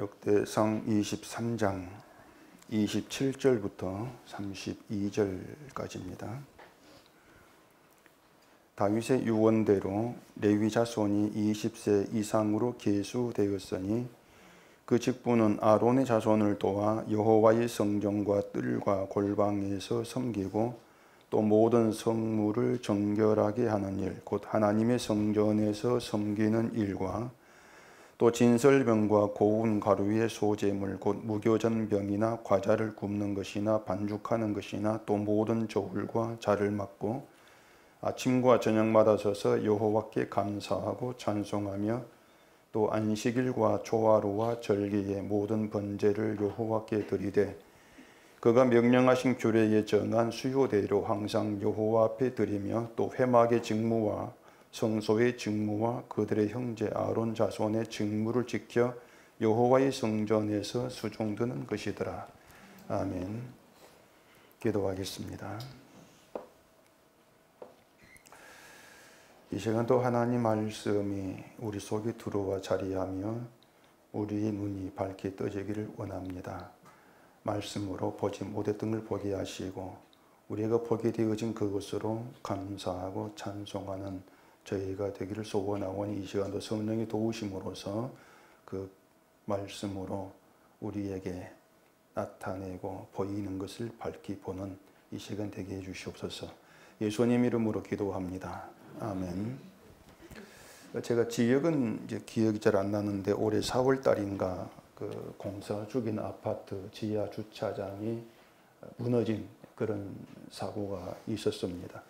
역대상 23장 27절부터 32절까지입니다. 다윗의 유언대로 레위 자손이 20세 이상으로 계수되었으니 그 직분은 아론의 자손을 도와 여호와의 성전과 뜰과 골방에서 섬기고 또 모든 성물을 정결하게 하는 일, 곧 하나님의 성전에서 섬기는 일과 또 진설병과 고운 가루의 소재물, 곧 무교전병이나 과자를 굽는 것이나 반죽하는 것이나 또 모든 저울과 자를 맡고 아침과 저녁마다 서서 여호와께 감사하고 찬송하며 또 안식일과 조화로와 절기의 모든 번제를 여호와께 드리되 그가 명령하신 규례에 정한 수요대로 항상 여호와 앞에 드리며 또 회막의 직무와 성소의 직무와 그들의 형제 아론 자손의 직무를 지켜 여호와의 성전에서 수종드는 것이더라. 아멘. 기도하겠습니다. 이 시간도 하나님 말씀이 우리 속에 들어와 자리하며 우리의 눈이 밝게 떠지기를 원합니다. 말씀으로 보지 못했던 걸 보게 하시고 우리가 보게 되어진 그것으로 감사하고 찬송하는 저희가 되기를 소원하오니 이 시간도 성령의 도우심으로써 그 말씀으로 우리에게 나타내고 보이는 것을 밝히 보는 이 시간 되게 해주시옵소서. 예수님 이름으로 기도합니다. 아멘. 제가 지역은 이제 기억이 잘 안 나는데 올해 4월 달인가 그 공사 중인 아파트 지하 주차장이 무너진 그런 사고가 있었습니다.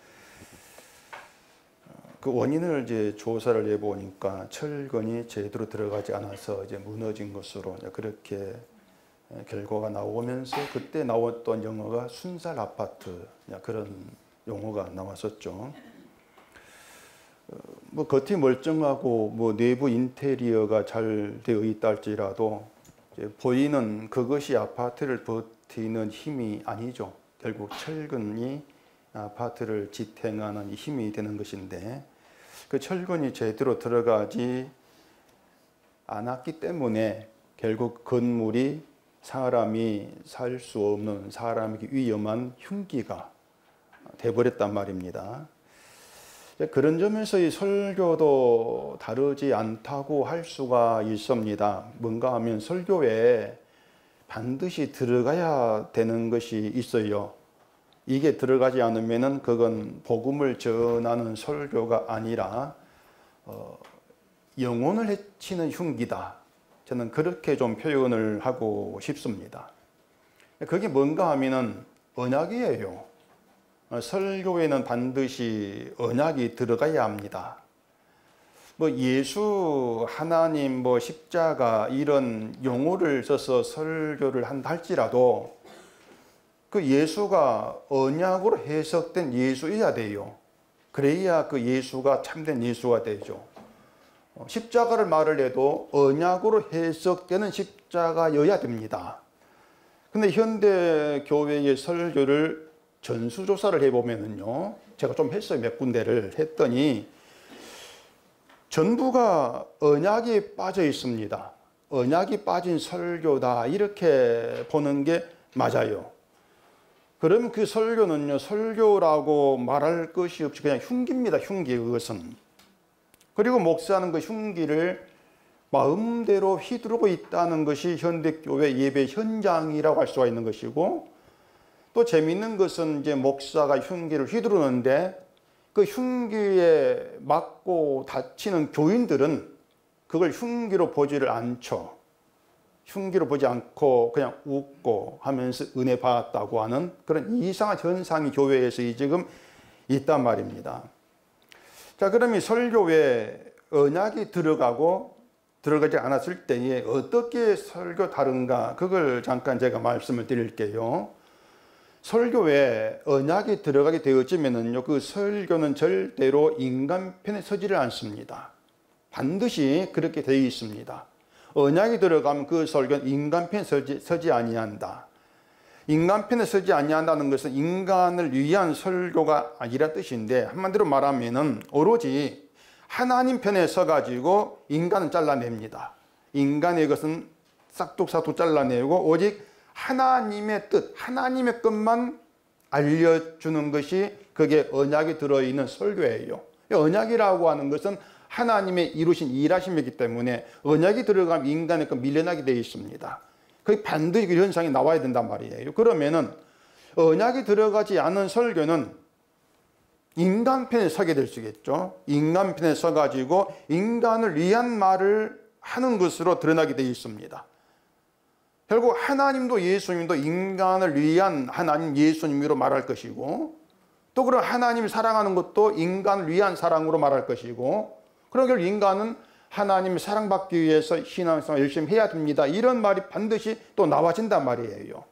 그 원인을 이제 조사를 해보니까 철근이 제대로 들어가지 않아서 이제 무너진 것으로 그렇게 결과가 나오면서 그때 나왔던 용어가 순살 아파트 그런 용어가 나왔었죠. 뭐 겉이 멀쩡하고 뭐 내부 인테리어가 잘 되어 있다 할지라도 이제 보이는 그것이 아파트를 버티는 힘이 아니죠. 결국 철근이 아파트를 지탱하는 힘이 되는 것인데 그 철근이 제대로 들어가지 않았기 때문에 결국 건물이 사람이 살 수 없는 사람에게 위험한 흉기가 돼버렸단 말입니다. 그런 점에서 이 설교도 다르지 않다고 할 수가 있습니다. 뭔가 하면 설교에 반드시 들어가야 되는 것이 있어요. 이게 들어가지 않으면은 그건 복음을 전하는 설교가 아니라 영혼을 해치는 흉기다. 저는 그렇게 좀 표현을 하고 싶습니다. 그게 뭔가 하면은 언약이에요. 설교에는 반드시 언약이 들어가야 합니다. 뭐 예수, 하나님, 뭐 십자가 이런 용어를 써서 설교를 한다 할지라도 그 예수가 언약으로 해석된 예수여야 돼요. 그래야 그 예수가 참된 예수가 되죠. 십자가를 말을 해도 언약으로 해석되는 십자가여야 됩니다. 근데 현대 교회의 설교를 전수조사를 해보면은요, 제가 좀 했어요. 몇 군데를 했더니 전부가 언약이 빠져 있습니다. 언약이 빠진 설교다 이렇게 보는 게 맞아요. 그러면 그 설교는요, 설교라고 말할 것이 없이 그냥 흉기입니다. 흉기, 그것은. 그리고 목사는 그 흉기를 마음대로 휘두르고 있다는 것이 현대교회 예배 현장이라고 할 수가 있는 것이고, 또 재미있는 것은 이제 목사가 흉기를 휘두르는데 그 흉기에 맞고 다치는 교인들은 그걸 흉기로 보지를 않죠. 흉기로 보지 않고 그냥 웃고 하면서 은혜 받았다고 하는 그런 이상한 현상이 교회에서 지금 있단 말입니다. 자, 그럼 이 설교에 언약이 들어가고 들어가지 않았을 때에 어떻게 설교 다른가 그걸 잠깐 제가 말씀을 드릴게요. 설교에 언약이 들어가게 되어지면은요, 그 설교는 절대로 인간 편에 서지를 않습니다. 반드시 그렇게 되어 있습니다. 언약이 들어가면 그 설교는 인간 편에 서지 아니한다. 인간 편에 서지 아니한다는 것은 인간을 위한 설교가 아니라 뜻인데, 한마디로 말하면은 오로지 하나님 편에 서가지고 인간은 잘라냅니다. 인간의 것은 싹둑싹둑 잘라내고 오직 하나님의 뜻, 하나님의 것만 알려주는 것이 그게 언약이 들어있는 설교예요. 언약이라고 하는 것은 하나님의 이루신 일하심이기 때문에 언약이 들어가면 인간의 것 밀려나게 되어 있습니다. 그게 반드시 그 현상이 나와야 된단 말이에요. 그러면은 언약이 들어가지 않은 설교는 인간 편에 서게 될 수 있겠죠. 인간 편에 서가지고 인간을 위한 말을 하는 것으로 드러나게 되어 있습니다. 결국 하나님도 예수님도 인간을 위한 하나님 예수님으로 말할 것이고, 또 그런 하나님을 사랑하는 것도 인간을 위한 사랑으로 말할 것이고, 그런 결국 인간은 하나님을 사랑받기 위해서 신앙생활 열심히 해야 됩니다. 이런 말이 반드시 또 나와진단 말이에요.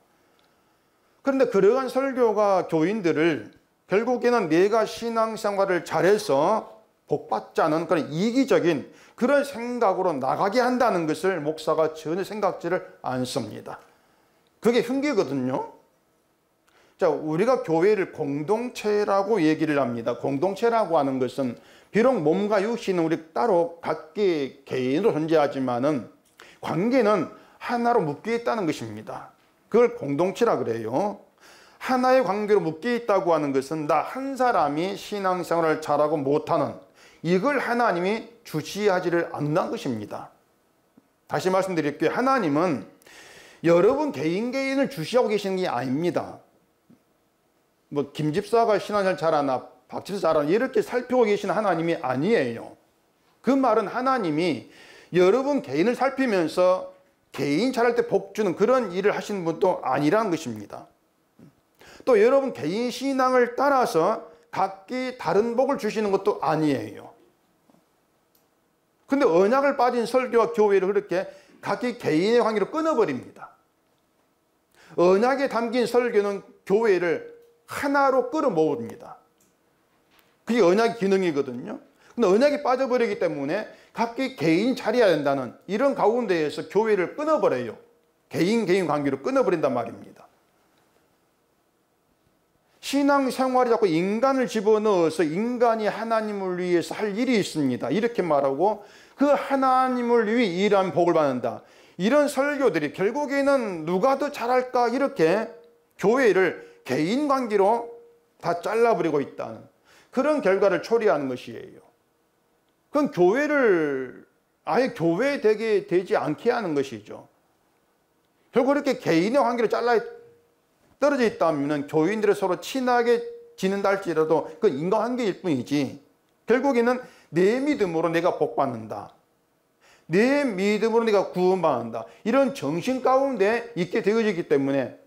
그런데 그러한 설교가 교인들을 결국에는 내가 신앙생활을 잘해서 복받자는 그런 이기적인 그런 생각으로 나가게 한다는 것을 목사가 전혀 생각지를 않습니다. 그게 흉기거든요. 자, 우리가 교회를 공동체라고 얘기를 합니다. 공동체라고 하는 것은 비록 몸과 육신은 우리 따로 각기 개인으로 존재하지만은 관계는 하나로 묶여 있다는 것입니다. 그걸 공동체라 그래요. 하나의 관계로 묶여 있다고 하는 것은 나 한 사람이 신앙생활을 잘하고 못하는 이걸 하나님이 주시하지를 않는 것입니다. 다시 말씀드릴게요. 하나님은 여러분 개인을 주시하고 계시는 게 아닙니다. 뭐 김집사가 신앙생활 잘하나 박집사 잘하나 이렇게 살피고 계시는 하나님이 아니에요. 그 말은 하나님이 여러분 개인을 살피면서 개인 잘할 때 복 주는 그런 일을 하시는 분도 아니라는 것입니다. 또 여러분 개인 신앙을 따라서 각기 다른 복을 주시는 것도 아니에요. 근데 언약을 빠진 설교와 교회를 그렇게 각기 개인의 관계로 끊어버립니다. 언약에 담긴 설교는 교회를 하나로 끌어모읍니다. 그게 언약의 기능이거든요. 근데 언약이 빠져버리기 때문에 각기 개인 차려야 된다는 이런 가운데에서 교회를 끊어버려요. 개인 관계로 끊어버린단 말입니다. 신앙생활이 자꾸 인간을 집어넣어서 인간이 하나님을 위해서 할 일이 있습니다. 이렇게 말하고 그 하나님을 위해 일하면 복을 받는다. 이런 설교들이 결국에는 누가 더 잘할까 이렇게 교회를 개인 관계로 다 잘라버리고 있다는 그런 결과를 초래하는 것이에요. 그건 교회를 아예 교회되게 되지 않게 하는 것이죠. 결국 그렇게 개인의 관계로 떨어져 있다면 교인들이 서로 친하게 지낸다 할지라도 그건 인간관계일 뿐이지 결국에는 내 믿음으로 내가 복받는다. 내 믿음으로 내가 구원받는다. 이런 정신 가운데 있게 되어지기 때문에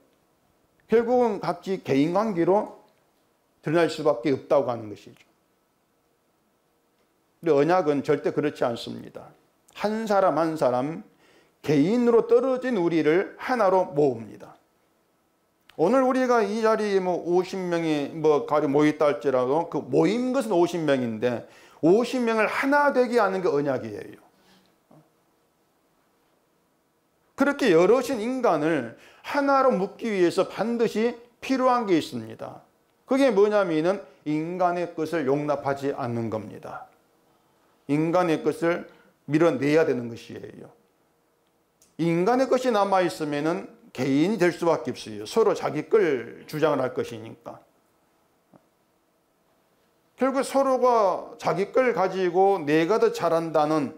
결국은 각기 개인관계로 드러날 수밖에 없다고 하는 것이죠. 근데 언약은 절대 그렇지 않습니다. 한 사람 한 사람 개인으로 떨어진 우리를 하나로 모읍니다. 오늘 우리가 이 자리에 50명이 가려 모였다 할지라도 그 모인 것은 50명인데 50명을 하나 되게 하는 게 언약이에요. 그렇게 여럿인 인간을 하나로 묶기 위해서 반드시 필요한 게 있습니다. 그게 뭐냐면은 인간의 것을 용납하지 않는 겁니다. 인간의 것을 밀어내야 되는 것이에요. 인간의 것이 남아있으면은 개인이 될 수밖에 없어요. 서로 자기 걸 주장을 할 것이니까. 결국 서로가 자기 걸 가지고 내가 더 잘한다는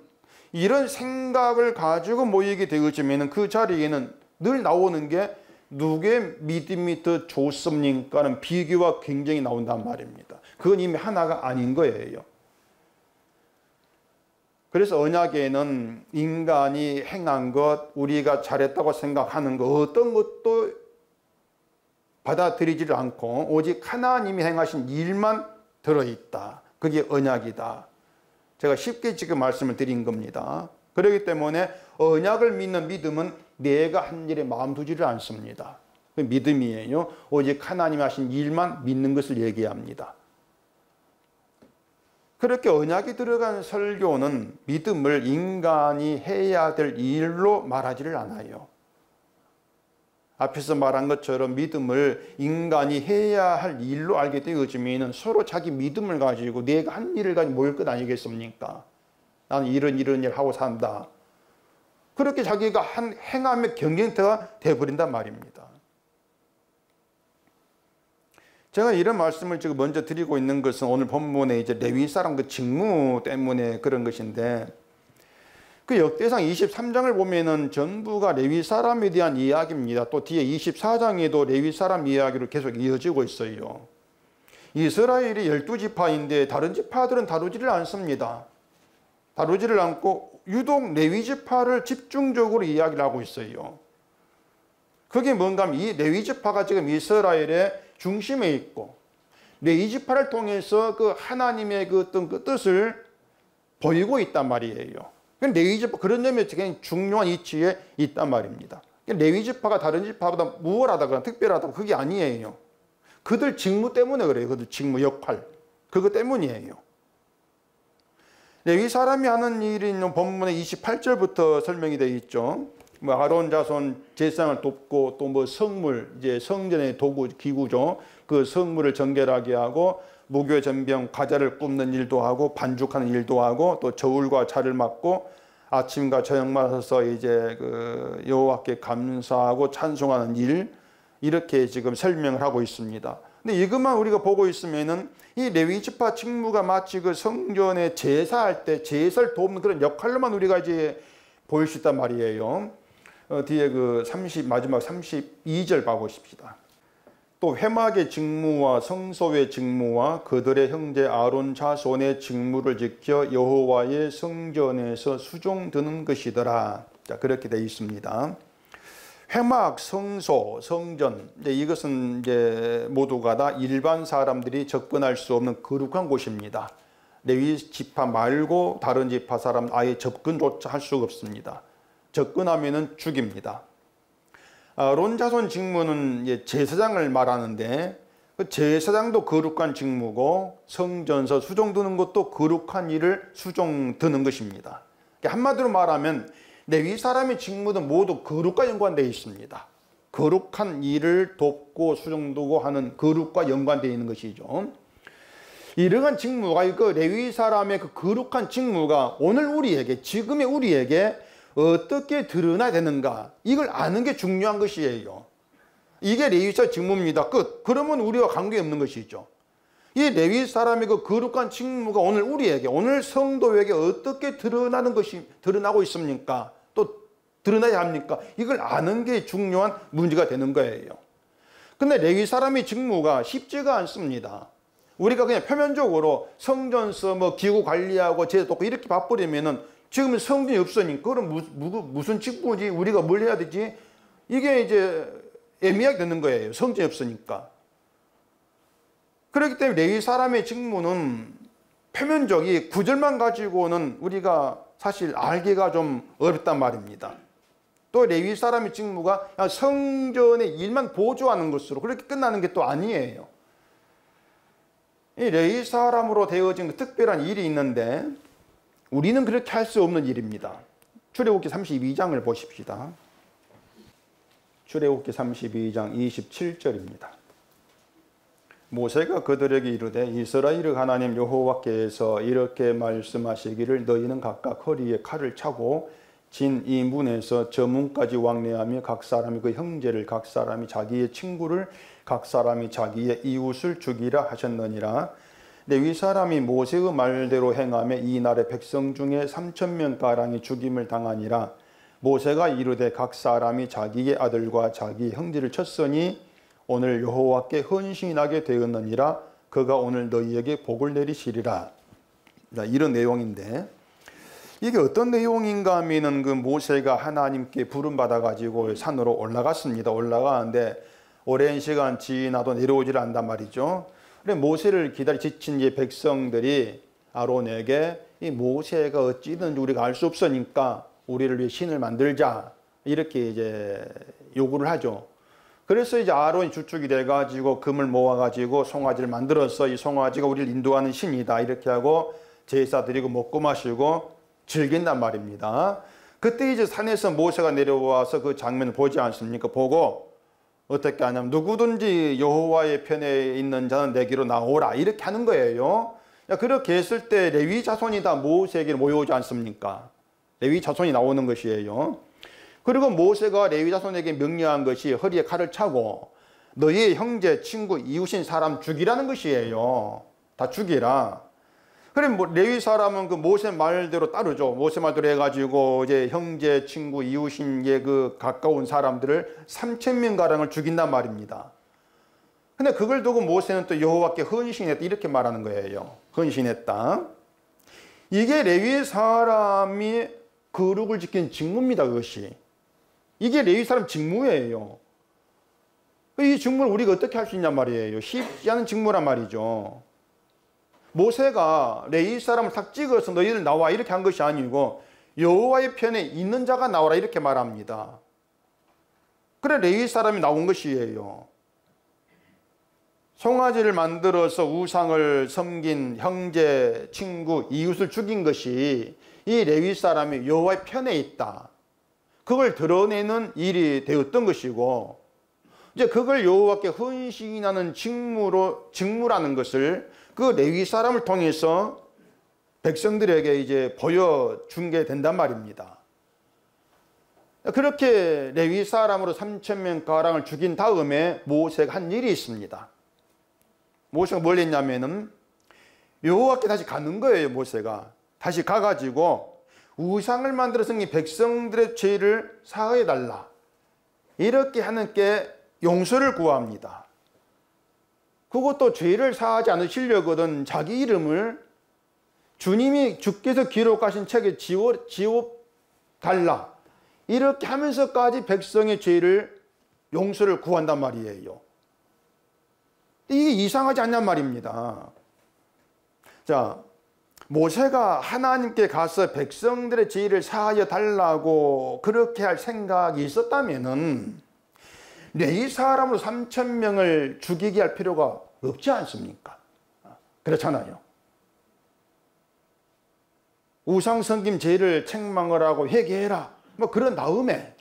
이런 생각을 가지고 모이게 되어지면 그 자리에는 늘 나오는 게 누구의 믿음이 더 좋습니까는 비교와 경쟁이 나온단 말입니다. 그건 이미 하나가 아닌 거예요. 그래서 언약에는 인간이 행한 것, 우리가 잘했다고 생각하는 것 어떤 것도 받아들이지를 않고 오직 하나님이 행하신 일만 들어있다. 그게 언약이다. 제가 쉽게 지금 말씀을 드린 겁니다. 그렇기 때문에 언약을 믿는 믿음은 내가 한 일에 마음 두지를 않습니다. 그 믿음이에요. 오직 하나님이 하신 일만 믿는 것을 얘기합니다. 그렇게 언약이 들어간 설교는 믿음을 인간이 해야 될 일로 말하지를 않아요. 앞에서 말한 것처럼 믿음을 인간이 해야 할 일로 알게 되어지면 서로 자기 믿음을 가지고 내가 한 일을 가지고 모일 것 아니겠습니까? 나는 이런 일 하고 산다. 그렇게 자기가 한 행함의 경쟁터가 되어버린단 말입니다. 제가 이런 말씀을 지금 먼저 드리고 있는 것은 오늘 본문에 이제 레위 사람 그 직무 때문에 그런 것인데, 그 역대상 23장을 보면은 전부가 레위 사람에 대한 이야기입니다. 또 뒤에 24장에도 레위 사람 이야기로 계속 이어지고 있어요. 이스라엘이 12지파인데 다른 지파들은 다루지를 않습니다. 다루지를 않고 유독 레위 지파를 집중적으로 이야기를 하고 있어요. 그게 뭔가 하면 이 레위 지파가 지금 이스라엘의 중심에 있고, 레위 지파를 통해서 그 하나님의 그 어떤 그 뜻을 보이고 있단 말이에요. 레위 지파 그런 점에서 굉장히 중요한 위치에 있단 말입니다. 레위 지파가 다른 지파보다 우월하다거나 특별하다고 그게 아니에요. 그들 직무 때문에 그래요. 그들 직무 역할 그거 때문이에요. 레위 사람이 하는 일이 있는 본문에 28절부터 설명이 되어 있죠. 뭐 아론 자손 제사장을 돕고 또 뭐 성물, 이제 성전의 도구 기구죠. 그 성물을 정결하게 하고 무교 전병 과자를 굽는 일도 하고 반죽하는 일도 하고 또 저울과 차를 맡고 아침과 저녁마다 서서 이제 그 여호와께 감사하고 찬송하는 일, 이렇게 지금 설명을 하고 있습니다. 근데 이것만 우리가 보고 있으면은 이 레위 지파 직무가 마치 그 성전에 제사할 때 제사를 돕는 그런 역할로만 우리가 이제 보일 수 있단 말이에요. 뒤에 그 마지막 32절 봐보십시다. 또 회막의 직무와 성소의 직무와 그들의 형제 아론 자손의 직무를 지켜 여호와의 성전에서 수종드는 것이더라. 자, 그렇게 되어 있습니다. 회막, 성소, 성전, 이것은 이제 모두가 다 일반 사람들이 접근할 수 없는 거룩한 곳입니다. 레위 지파 말고 다른 지파 사람 아예 접근조차 할 수가 없습니다. 접근하면은 죽입니다. 아론 자손 직무는 제사장을 말하는데, 그 제사장도 거룩한 직무고 성전서 수종드는 것도 거룩한 일을 수종드는 것입니다. 한마디로 말하면 레위 사람의 직무는 모두 거룩과 연관되어 있습니다. 거룩한 일을 돕고 수종두고 하는 거룩과 연관되어 있는 것이죠. 이러한 직무가 그 레위 사람의 그 거룩한 직무가 오늘 우리에게, 지금의 우리에게 어떻게 드러나야 되는가, 이걸 아는 게 중요한 것이에요. 이게 레위사 직무입니다. 끝. 그러면 우리와 관계없는 것이죠. 이 레위 사람의 그 거룩한 직무가 오늘 우리에게, 오늘 성도에게 어떻게 드러나고 있습니까? 또 드러나야 합니까? 이걸 아는 게 중요한 문제가 되는 거예요. 근데 레위 사람의 직무가 쉽지가 않습니다. 우리가 그냥 표면적으로 성전서 뭐 기구 관리하고 제도 돕고 이렇게 바쁘려면은 지금은 성전이 없으니까 그럼 무슨 직무지? 우리가 뭘 해야 되지? 이게 이제 애매하게 되는 거예요. 성전이 없으니까. 그렇기 때문에 레위 사람의 직무는 표면적이 구절만 가지고는 우리가 사실 알기가 좀 어렵단 말입니다. 또 레위 사람의 직무가 성전의 일만 보조하는 것으로 그렇게 끝나는 게 또 아니에요. 이 레위 사람으로 되어진 특별한 일이 있는데 우리는 그렇게 할 수 없는 일입니다. 출애굽기 32장을 보십시다. 출애굽기 32장 27절입니다. 모세가 그들에게 이르되 이스라엘의 하나님 여호와께서 이렇게 말씀하시기를 너희는 각각 허리에 칼을 차고 진 이 문에서 저 문까지 왕래하며 각 사람이 그 형제를, 각 사람이 자기의 친구를, 각 사람이 자기의 이웃을 죽이라 하셨느니라. 레위 사람이 모세의 말대로 행하며 이 날에 백성 중에 3,000명가량이 죽임을 당하니라. 모세가 이르되 각 사람이 자기의 아들과 자기 형제를 쳤으니 오늘 여호와께 헌신하게 되었느니라. 그가 오늘 너희에게 복을 내리시리라. 이런 내용인데, 이게 어떤 내용인가 하면은 그 모세가 하나님께 부름받아 가지고 산으로 올라갔습니다. 올라가는데 오랜 시간 지나도 내려오질 않단 말이죠. 그래 모세를 기다리 지친 이 백성들이 아론에게 이 모세가 어찌든지 우리가 알 수 없으니까 우리를 위해 신을 만들자, 이렇게 이제 요구를 하죠. 그래서 이제 아론이 주축이 돼가지고 금을 모아가지고 송아지를 만들어서 이 송아지가 우리를 인도하는 신이다, 이렇게 하고 제사 드리고 먹고 마시고 즐긴단 말입니다. 그때 이제 산에서 모세가 내려와서 그 장면을 보지 않습니까? 보고 어떻게 하냐면 누구든지 여호와의 편에 있는 자는 내게로 나오라, 이렇게 하는 거예요. 그렇게 했을 때 레위 자손이 다 모세에게 모여오지 않습니까? 레위 자손이 나오는 것이에요. 그리고 모세가 레위 자손에게 명령한 것이 허리에 칼을 차고 너희의 형제, 친구, 이웃인 사람 죽이라는 것이에요. 다 죽이라. 그럼 뭐 레위 사람은 그 모세 말대로 따르죠. 모세 말대로 해가지고 이제 형제, 친구, 이웃인 그 가까운 사람들을 3,000명 가량을 죽인단 말입니다. 근데 그걸 두고 모세는 또 여호와께 헌신했다 이렇게 말하는 거예요. 헌신했다. 이게 레위 사람이 거룩을 지킨 직무입니다. 그것이. 이게 레위 사람 직무예요. 이 직무를 우리가 어떻게 할 수 있냔 말이에요. 쉽지 않은 직무란 말이죠. 모세가 레위 사람을 탁 찍어서 너희들 나와 이렇게 한 것이 아니고 여호와의 편에 있는 자가 나오라 이렇게 말합니다. 그래 레위 사람이 나온 것이에요. 송아지를 만들어서 우상을 섬긴 형제, 친구, 이웃을 죽인 것이 이 레위 사람이 여호와의 편에 있다. 그걸 드러내는 일이 되었던 것이고 이제 그걸 여호와께 헌신하는 직무라는 것을 그 레위 사람을 통해서 백성들에게 이제 보여준 게 된단 말입니다. 그렇게 레위 사람으로 3,000명 가량을 죽인 다음에 모세가 한 일이 있습니다. 모세가 뭘 했냐면은 여호와께 다시 가는 거예요. 모세가 다시 가가지고 우상을 만들어서 이 백성들의 죄를 사하여 달라 이렇게 하나님께 용서를 구합니다. 그것도 죄를 사하지 않으시려거든 자기 이름을 주께서 기록하신 책에 지워 달라 이렇게 하면서까지 백성의 죄를 용서를 구한단 말이에요. 이게 이상하지 않냔 말입니다. 자, 모세가 하나님께 가서 백성들의 죄를 사하여 달라고 그렇게 할 생각이 있었다면은 레위 사람으로 3,000명을 죽이게 할 필요가 없지 않습니까? 그렇잖아요. 우상 섬김 죄를 책망을 하고 회개해라. 뭐 그런 다음에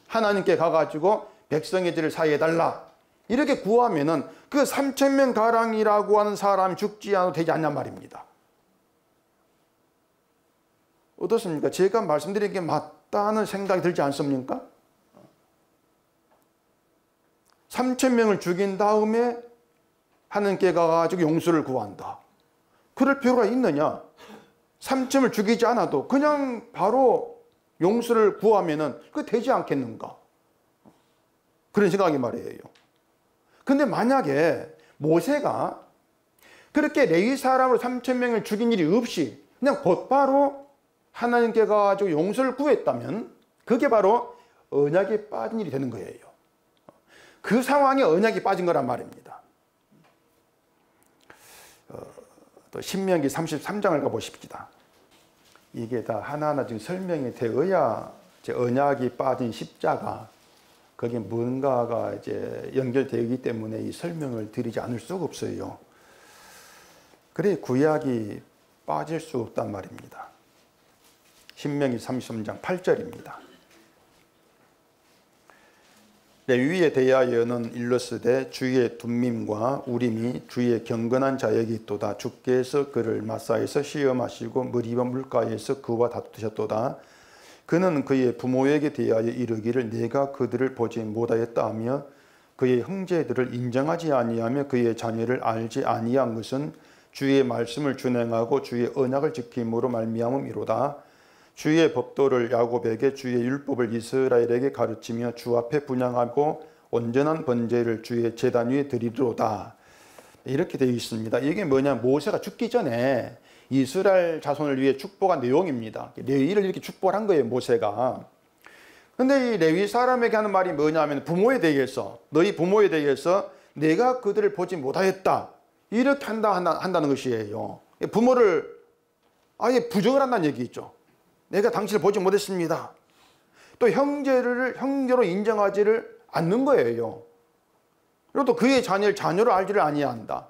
하나님께 가가지고 백성의 죄를 사하여 달라. 이렇게 구하면은 그 3,000명 가량이라고 하는 사람이 죽지 않아도 되지 않냔 말입니다. 어떻습니까? 제가 말씀드린 게 맞다는 생각이 들지 않습니까? 3,000명을 죽인 다음에 하나님께 가가지고 용서를 구한다. 그럴 필요가 있느냐? 3,000명을 죽이지 않아도 그냥 바로 용서를 구하면은 그거 되지 않겠는가? 그런 생각이 말이에요. 근데 만약에 모세가 그렇게 레위 사람으로 3,000명을 죽인 일이 없이 그냥 곧바로 하나님께 가지고 용서를 구했다면 그게 바로 언약에 빠진 일이 되는 거예요. 그 상황에 언약이 빠진 거란 말입니다. 또 신명기 33장을 가보십시다. 이게 다 하나하나 지금 설명이 되어야 언약이 빠진 십자가 거기에 뭔가가 이제 연결되기 때문에 이 설명을 드리지 않을 수가 없어요. 그래 구약이 빠질 수 없단 말입니다. 신명기 33장 8절입니다. 레위에 대하여는 일러스되 주의 둠밈과 우림이 주의 경건한 자에게 있도다. 주께서 그를 마사에서 시험하시고 머리와 물가에서 그와 다투셨도다. 그는 그의 부모에게 대하여 이르기를 내가 그들을 보지 못하였다 하며 그의 형제들을 인정하지 아니하며 그의 자녀를 알지 아니한 것은 주의 말씀을 준행하고 주의 언약을 지킴으로 말미암음이로다. 주의 법도를 야곱에게 주의 율법을 이스라엘에게 가르치며 주 앞에 분향하고 온전한 번제를 주의 제단 위에 드리리로다. 이렇게 되어 있습니다. 이게 뭐냐, 모세가 죽기 전에 이스라엘 자손을 위해 축복한 내용입니다. 레위를 이렇게 축복한 거예요, 모세가. 근데 이 레위 사람에게 하는 말이 뭐냐면 부모에 대해서, 너희 부모에 대해서 내가 그들을 보지 못하였다 이렇게 한다는 것이에요. 부모를 아예 부정을 한다는 얘기죠. 내가 당신을 보지 못했습니다. 또 형제로 인정하지를 않는 거예요. 그리고 또 그의 자녀를 자녀로 알지를 아니한다.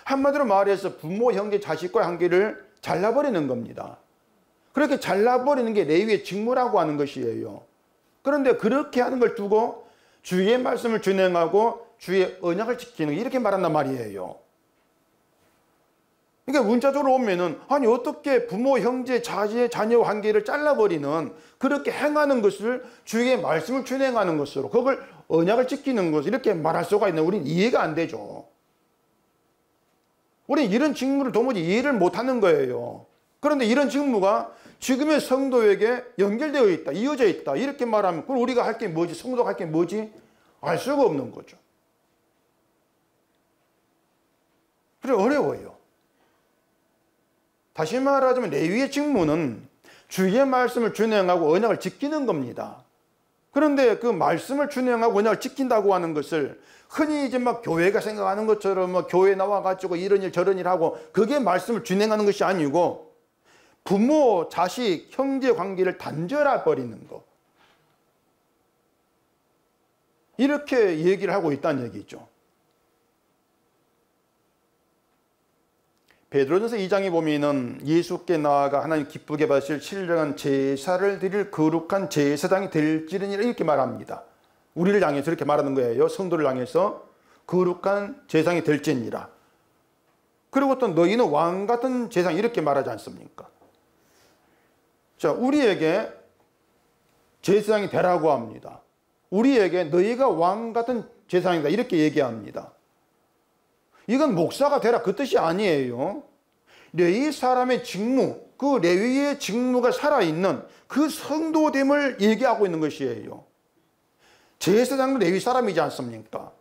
한마디로 말해서 부모, 형제, 자식과의 관계를 잘라버리는 겁니다. 그렇게 잘라버리는 게 레위의 직무라고 하는 것이에요. 그런데 그렇게 하는 걸 두고 주의 말씀을 준행하고 주의 언약을 지키는 이렇게 말한단 말이에요. 그러니까 문자적으로 오면은 아니 어떻게 부모, 형제, 자녀 관계를 잘라버리는 그렇게 행하는 것을 주의 말씀을 준행하는 것으로 그걸 언약을 지키는 것 이렇게 말할 수가 있나 우리는 이해가 안 되죠. 우리는 이런 직무를 도무지 이해를 못하는 거예요. 그런데 이런 직무가 지금의 성도에게 연결되어 있다, 이어져 있다 이렇게 말하면 그럼 우리가 할 게 뭐지? 성도가 할 게 뭐지? 알 수가 없는 거죠. 그래 어려워요. 다시 말하자면 레위의 직무는 주의 말씀을 준행하고 언약을 지키는 겁니다. 그런데 그 말씀을 준행하고 언약을 지킨다고 하는 것을 흔히 이제 막 교회가 생각하는 것처럼 뭐 교회 나와가지고 이런 일 저런 일 하고 그게 말씀을 준행하는 것이 아니고 부모, 자식, 형제 관계를 단절해 버리는 거. 이렇게 얘기를 하고 있다는 얘기죠. 베드로전서 2장에 보면은 예수께 나아가 하나님 기쁘게 받으실 신령한 제사를 드릴 거룩한 제사장이 될지니라 이렇게 말합니다. 우리를 향해서 이렇게 말하는 거예요. 성도를 향해서 거룩한 제사장이 될지니라. 그리고 또 너희는 왕 같은 제사장 이렇게 말하지 않습니까? 자, 우리에게 제사장이 되라고 합니다. 우리에게 너희가 왕 같은 제사장이다 이렇게 얘기합니다. 이건 목사가 되라 그 뜻이 아니에요. 레위 사람의 직무, 그 레위의 직무가 살아있는 그 성도됨을 얘기하고 있는 것이에요. 제사장은 레위 사람이지 않습니까?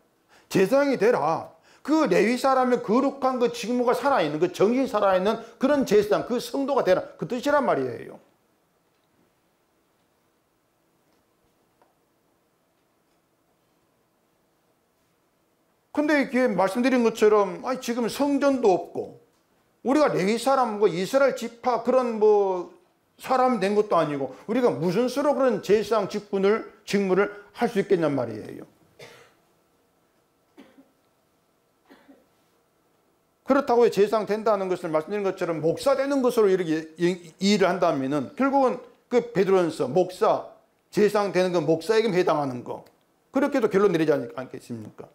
제사장이 되라. 그 레위 사람의 거룩한 그 직무가 살아있는 그 정신이 살아있는 그런 제사장, 그 성도가 되라 그 뜻이란 말이에요. 근데 이게 말씀드린 것처럼 지금 성전도 없고 우리가 레위 사람, 이스라엘 지파 그런 사람 된 것도 아니고 우리가 무슨 수로 그런 제사장 직무를 할 수 있겠냔 말이에요. 그렇다고 제사장 된다는 것을 말씀드린 것처럼 목사 되는 것으로 이렇게 이해를 한다면은 결국은 그 베드로전서 목사, 제사장 되는 건 목사에게 해당하는 거 그렇게도 결론 내리지 않겠습니까?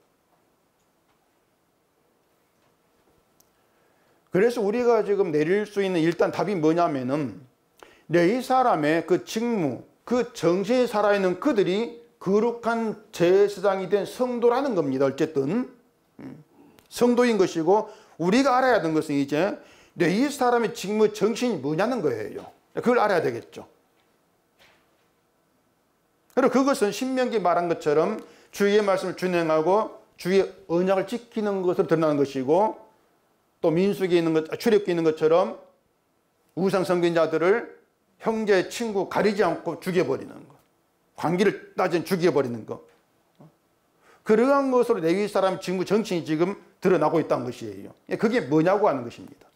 그래서 우리가 지금 내릴 수 있는 일단 답이 뭐냐면은 레위 사람의 그 직무, 그 정신이 살아있는 그들이 거룩한 제사장이 된 성도라는 겁니다. 어쨌든 성도인 것이고 우리가 알아야 하는 것은 이제 레위 사람의 직무, 정신이 뭐냐는 거예요. 그걸 알아야 되겠죠. 그리고 그것은 신명기 말한 것처럼 주의 말씀을 준행하고 주의 언약을 지키는 것으로 드러나는 것이고 또 민수기에 있는 것, 출애굽기에 있는 것처럼 우상 섬긴자들을 형제, 친구 가리지 않고 죽여버리는 것. 관계를 따진 죽여버리는 것. 그러한 것으로 레위 사람 직무 정신이 지금 드러나고 있다는 것이에요. 그게 뭐냐고 하는 것입니다.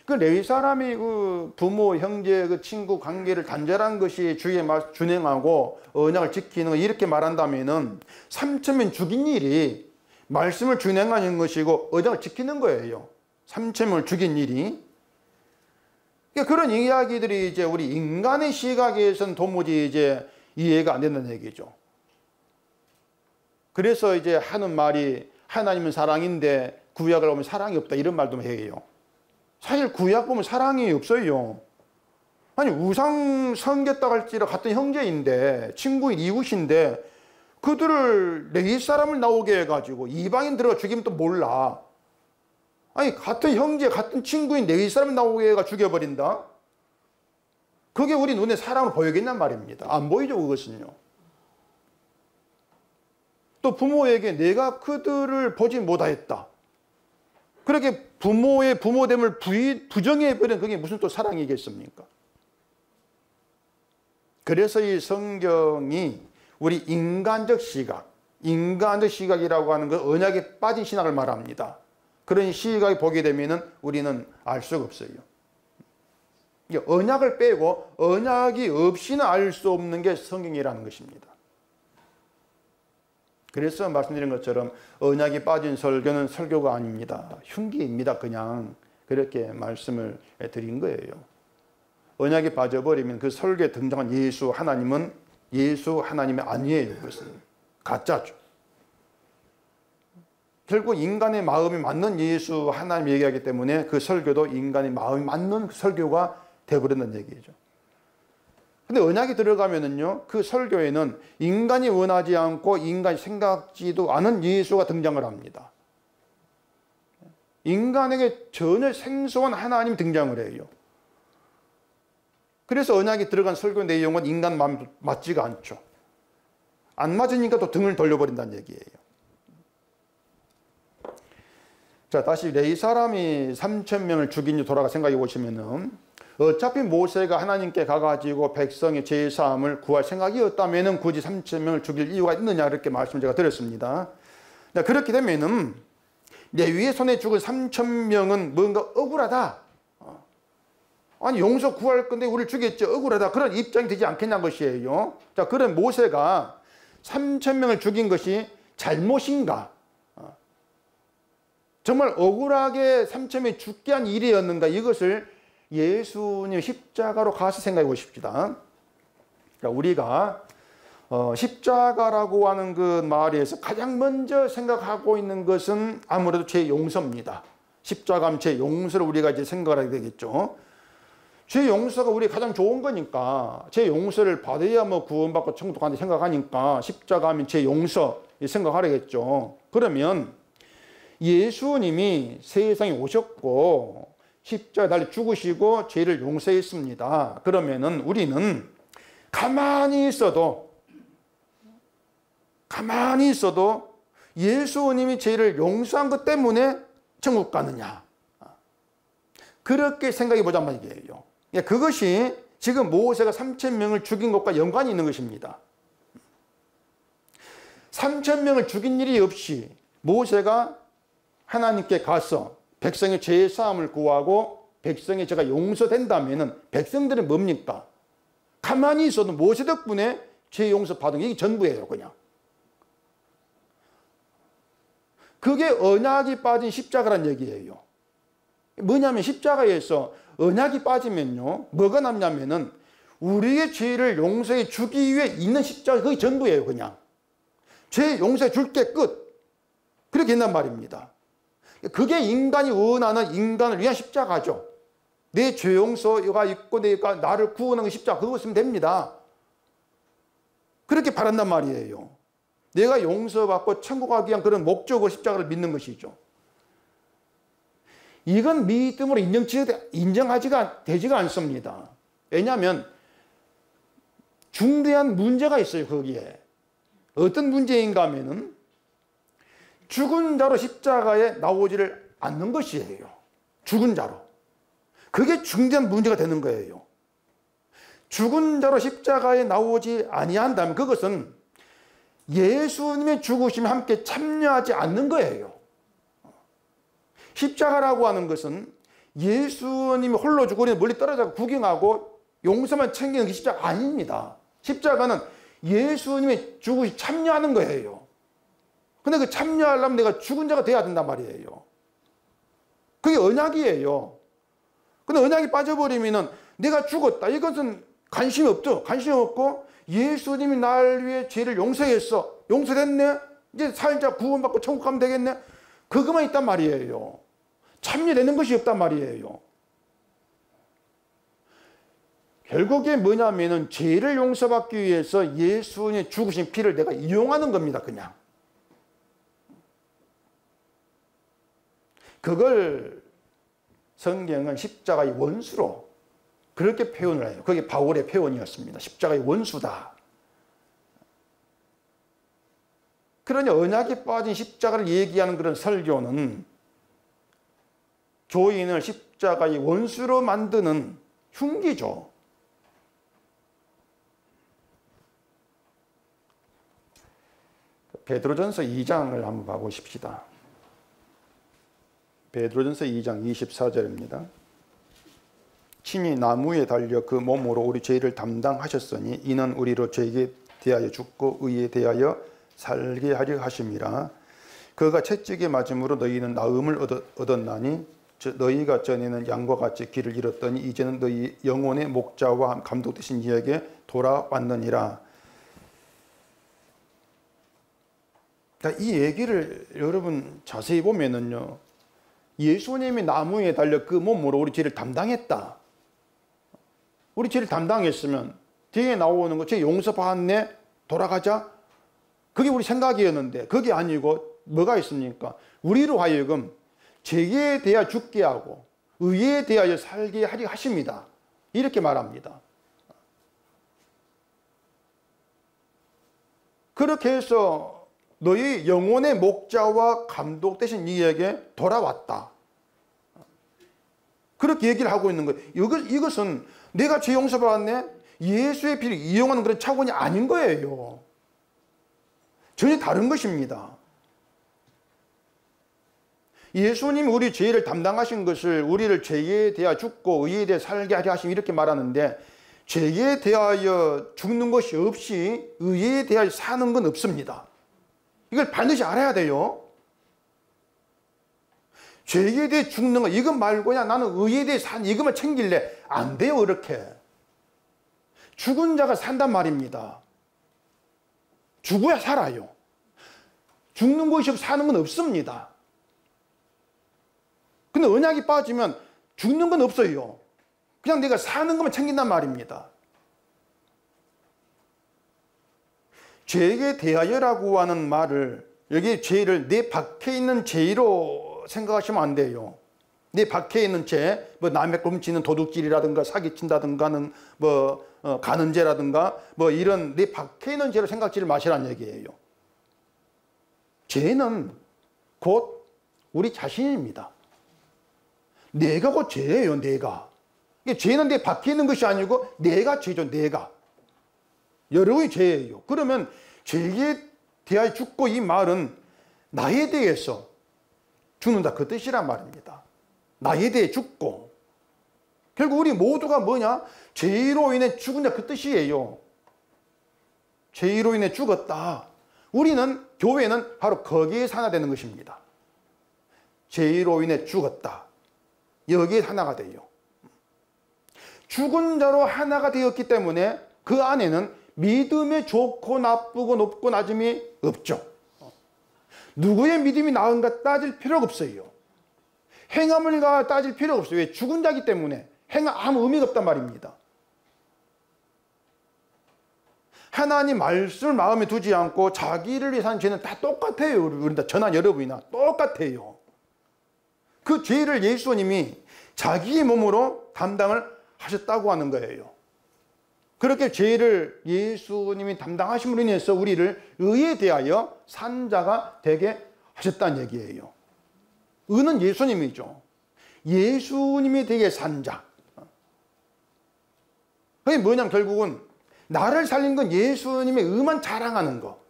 그 레위 사람이 그 부모, 형제, 그 친구 관계를 단절한 것이 주의 말 준행하고 언약을 지키는 거 이렇게 말한다면은 3천명 죽인 일이 말씀을 준행하는 것이고 언약을 지키는 거예요. 3천명을 죽인 일이. 그런 이야기들이 이제 우리 인간의 시각에서는 도무지 이제 이해가 안 된다는 얘기죠. 그래서 이제 하는 말이 하나님은 사랑인데 구약을 보면 사랑이 없다 이런 말도 해요. 사실 구약 보면 사랑이 없어요. 아니 우상 섬겼다고 할지라 같은 형제인데 친구인 이웃인데 그들을 레위 사람을 나오게 해가지고 이방인 들어가 죽이면 또 몰라. 아니 같은 형제 같은 친구인 레위 사람을 나오게 해가 죽여버린다. 그게 우리 눈에 사랑을 보이겠냔 말입니다. 안 보이죠 그것은요. 또 부모에게 내가 그들을 보지 못하였다. 그렇게 부모의 부모됨을 부정해버리는 그게 무슨 또 사랑이겠습니까? 그래서 이 성경이 우리 인간적 시각이라고 하는 그 언약에 빠진 신학을 말합니다. 그런 시각이 보게 되면은 우리는 알 수가 없어요. 언약을 빼고 언약이 없이는 알 수 없는 게 성경이라는 것입니다. 그래서 말씀드린 것처럼 언약이 빠진 설교는 설교가 아닙니다. 흉기입니다. 그냥 그렇게 말씀을 드린 거예요. 언약이 빠져버리면 그 설교에 등장한 예수 하나님이 아니에요. 그것은 가짜죠. 결국 인간의 마음이 맞는 예수 하나님 얘기하기 때문에 그 설교도 인간의 마음이 맞는 설교가 되어버린다는 얘기죠. 근데 언약이 들어가면은요, 그 설교에는 인간이 원하지 않고 인간이 생각지도 않은 예수가 등장을 합니다. 인간에게 전혀 생소한 하나님이 등장을 해요. 그래서 언약이 들어간 설교 내용은 인간 마음에 맞지가 않죠. 안 맞으니까 또 등을 돌려버린다는 얘기예요. 자, 다시 레위 사람이 3,000명을 죽인 지 돌아가 생각해 보시면은, 어차피 모세가 하나님께 가가지고 백성의 죄사함을 구할 생각이었다면은 굳이 3,000명을 죽일 이유가 있느냐, 이렇게 말씀 제가 드렸습니다. 그렇게 되면은 레위의 손에 죽은 3,000명은 뭔가 억울하다. 아니, 용서 구할 건데 우리를 죽였지, 억울하다. 그런 입장이 되지 않겠냐는 것이에요. 자, 그런 모세가 3,000명을 죽인 것이 잘못인가? 정말 억울하게 3,000명이 죽게 한 일이었는가? 이것을 예수님 십자가로 가서 생각해 보십시다. 우리가 십자가라고 하는 그 말에서 가장 먼저 생각하고 있는 것은 아무래도 죄 용서입니다. 십자가면 죄 용서를 우리가 이제 생각하게 되겠죠. 죄 용서가 우리 가장 좋은 거니까, 죄 용서를 받아야 뭐 구원받고 천국 간다 생각하니까 십자가면 죄 용서 생각하려겠죠. 그러면 예수님이 세상에 오셨고 십자가에 달려 죽으시고 죄를 용서했습니다. 그러면은 우리는 가만히 있어도 예수님이 죄를 용서한 것 때문에 천국 가느냐, 그렇게 생각해 보자는 말이에요. 그것이 지금 모세가 3,000명을 죽인 것과 연관이 있는 것입니다. 3,000명을 죽인 일이 없이 모세가 하나님께 가서 백성의 죄 사함을 구하고 백성의 죄가 용서된다면 백성들은 뭡니까? 가만히 있어도 모세 덕분에 죄 용서 받은 게 이게 전부예요. 그냥 그게 언약이 빠진 십자가란 얘기예요. 뭐냐면 십자가에서 언약이 빠지면요, 뭐가 남냐면은 우리의 죄를 용서해 주기 위해 있는 십자가, 그게 전부예요. 그냥 죄 용서해 줄게, 끝. 그렇게 된단 말입니다. 그게 인간이 원하는, 인간을 위한 십자가죠. 내 죄 용서가 있고 내가 나를 구원하는 십자가, 그거 쓰면 됩니다. 그렇게 바란단 말이에요. 내가 용서받고 천국 가기 위한 그런 목적으로 십자가를 믿는 것이죠. 이건 믿음으로 인정하지가 되지가 않습니다. 왜냐하면 중대한 문제가 있어요. 거기에 어떤 문제인가 하면은 죽은 자로 십자가에 나오지를 않는 것이에요. 죽은 자로. 그게 중대한 문제가 되는 거예요. 죽은 자로 십자가에 나오지 아니한다면 그것은 예수님의 죽으심에 함께 참여하지 않는 거예요. 십자가라고 하는 것은 예수님이 홀로 죽고 우리는 멀리 떨어져 구경하고 용서만 챙기는 게 십자가 아닙니다. 십자가는 예수님의 죽으심에 참여하는 거예요. 근데 그 참여하려면 내가 죽은 자가 돼야 된단 말이에요. 그게 언약이에요. 근데 언약이 빠져버리면은 내가 죽었다, 이것은 관심이 없죠. 관심이 없고 예수님이 날 위해 죄를 용서했어, 용서됐네, 이제 살자, 구원받고 천국 가면 되겠네, 그것만 있단 말이에요. 참여되는 것이 없단 말이에요. 결국에 뭐냐면은 죄를 용서받기 위해서 예수님의 죽으신 피를 내가 이용하는 겁니다. 그냥 그걸 성경은 십자가의 원수로 그렇게 표현을 해요. 그게 바울의 표현이었습니다. 십자가의 원수다. 그러니 언약에 빠진 십자가를 얘기하는 그런 설교는 교인을 십자가의 원수로 만드는 흉기죠. 베드로전서 2장을 한번 봐보십시다. 베드로전서 2장 24절입니다. 친히 나무에 달려 그 몸으로 우리 죄를 담당하셨으니 이는 우리로 죄에 대하여 죽고 의에 대하여 살게 하려 하심이라. 그가 채찍에 맞음으로 너희는 나음을 얻었나니 너희가 전에는 양과 같이 길을 잃었더니 이제는 너희 영혼의 목자와 감독되신 이에게 돌아왔느니라. 이 얘기를 여러분 자세히 보면은요, 예수님이 나무에 달려 그 몸으로 우리 죄를 담당했다. 우리 죄를 담당했으면 뒤에 나오는 거, 죄 용서받았네, 돌아가자. 그게 우리 생각이었는데 그게 아니고 뭐가 있습니까? 우리로 하여금 죄에 대하여 죽게 하고 의에 대하여 살게 하려 하십니다. 이렇게 말합니다. 그렇게 해서 너희 영혼의 목자와 감독 되신 이에게 돌아왔다. 그렇게 얘기를 하고 있는 거예요. 이것은 내가 죄 용서받았네, 예수의 피를 이용하는 그런 차원이 아닌 거예요. 전혀 다른 것입니다. 예수님이 우리 죄를 담당하신 것을 우리를 죄에 대하여 죽고 의에 대해 살게 하려 하심 이렇게 말하는데, 죄에 대하여 죽는 것이 없이 의에 대하여 사는 건 없습니다. 이걸 반드시 알아야 돼요. 죄에 대해 죽는 거 이것 말고 그냥 나는 의에 대해 사는 이것만 챙길래 안 돼요. 그렇게 죽은 자가 산단 말입니다. 죽어야 살아요. 죽는 것이 없이 사는 건 없습니다. 근데 언약이 빠지면 죽는 건 없어요. 그냥 내가 사는 것만 챙긴단 말입니다. 죄에 대하여라고 하는 말을, 여기 죄를 내 밖에 있는 죄로 생각하시면 안 돼요. 내 밖에 있는 죄, 뭐 남의 훔치는 도둑질이라든가 사기친다든가는 가는 죄라든가 이런 내 밖에 있는 죄로 생각지를 마시라는 얘기예요. 죄는 곧 우리 자신입니다. 내가 곧 죄예요. 내가. 죄는 내 밖에 있는 것이 아니고 내가 죄죠. 내가. 여러분이 죄예요. 그러면 죄에 대하여 죽고, 이 말은 나에 대해서 죽는다 그 뜻이란 말입니다. 나에 대해 죽고. 결국 우리 모두가 뭐냐? 죄로 인해 죽은다 그 뜻이에요. 죄로 인해 죽었다. 우리는, 교회는 바로 거기에 하나 되는 것입니다. 죄로 인해 죽었다. 여기에 하나가 돼요. 죽은 자로 하나가 되었기 때문에 그 안에는 믿음의 좋고 나쁘고 높고 낮음이 없죠. 누구의 믿음이 나은가 따질 필요가 없어요. 행함을 따질 필요가 없어요. 왜? 죽은 자이기 때문에 행함 아무 의미가 없단 말입니다. 하나님 말씀을 마음에 두지 않고 자기를 위해서 하는 죄는 다 똑같아요. 우리 다 저나 여러분이나 똑같아요. 그 죄를 예수님이 자기의 몸으로 담당을 하셨다고 하는 거예요. 그렇게 죄를 예수님이 담당하심으로 인해서 우리를 의에 대하여 산 자가 되게 하셨다는 얘기예요. 의는 예수님이죠. 예수님이 되게 산 자. 그게 뭐냐면 결국은 나를 살린 건 예수님의 의만 자랑하는 거.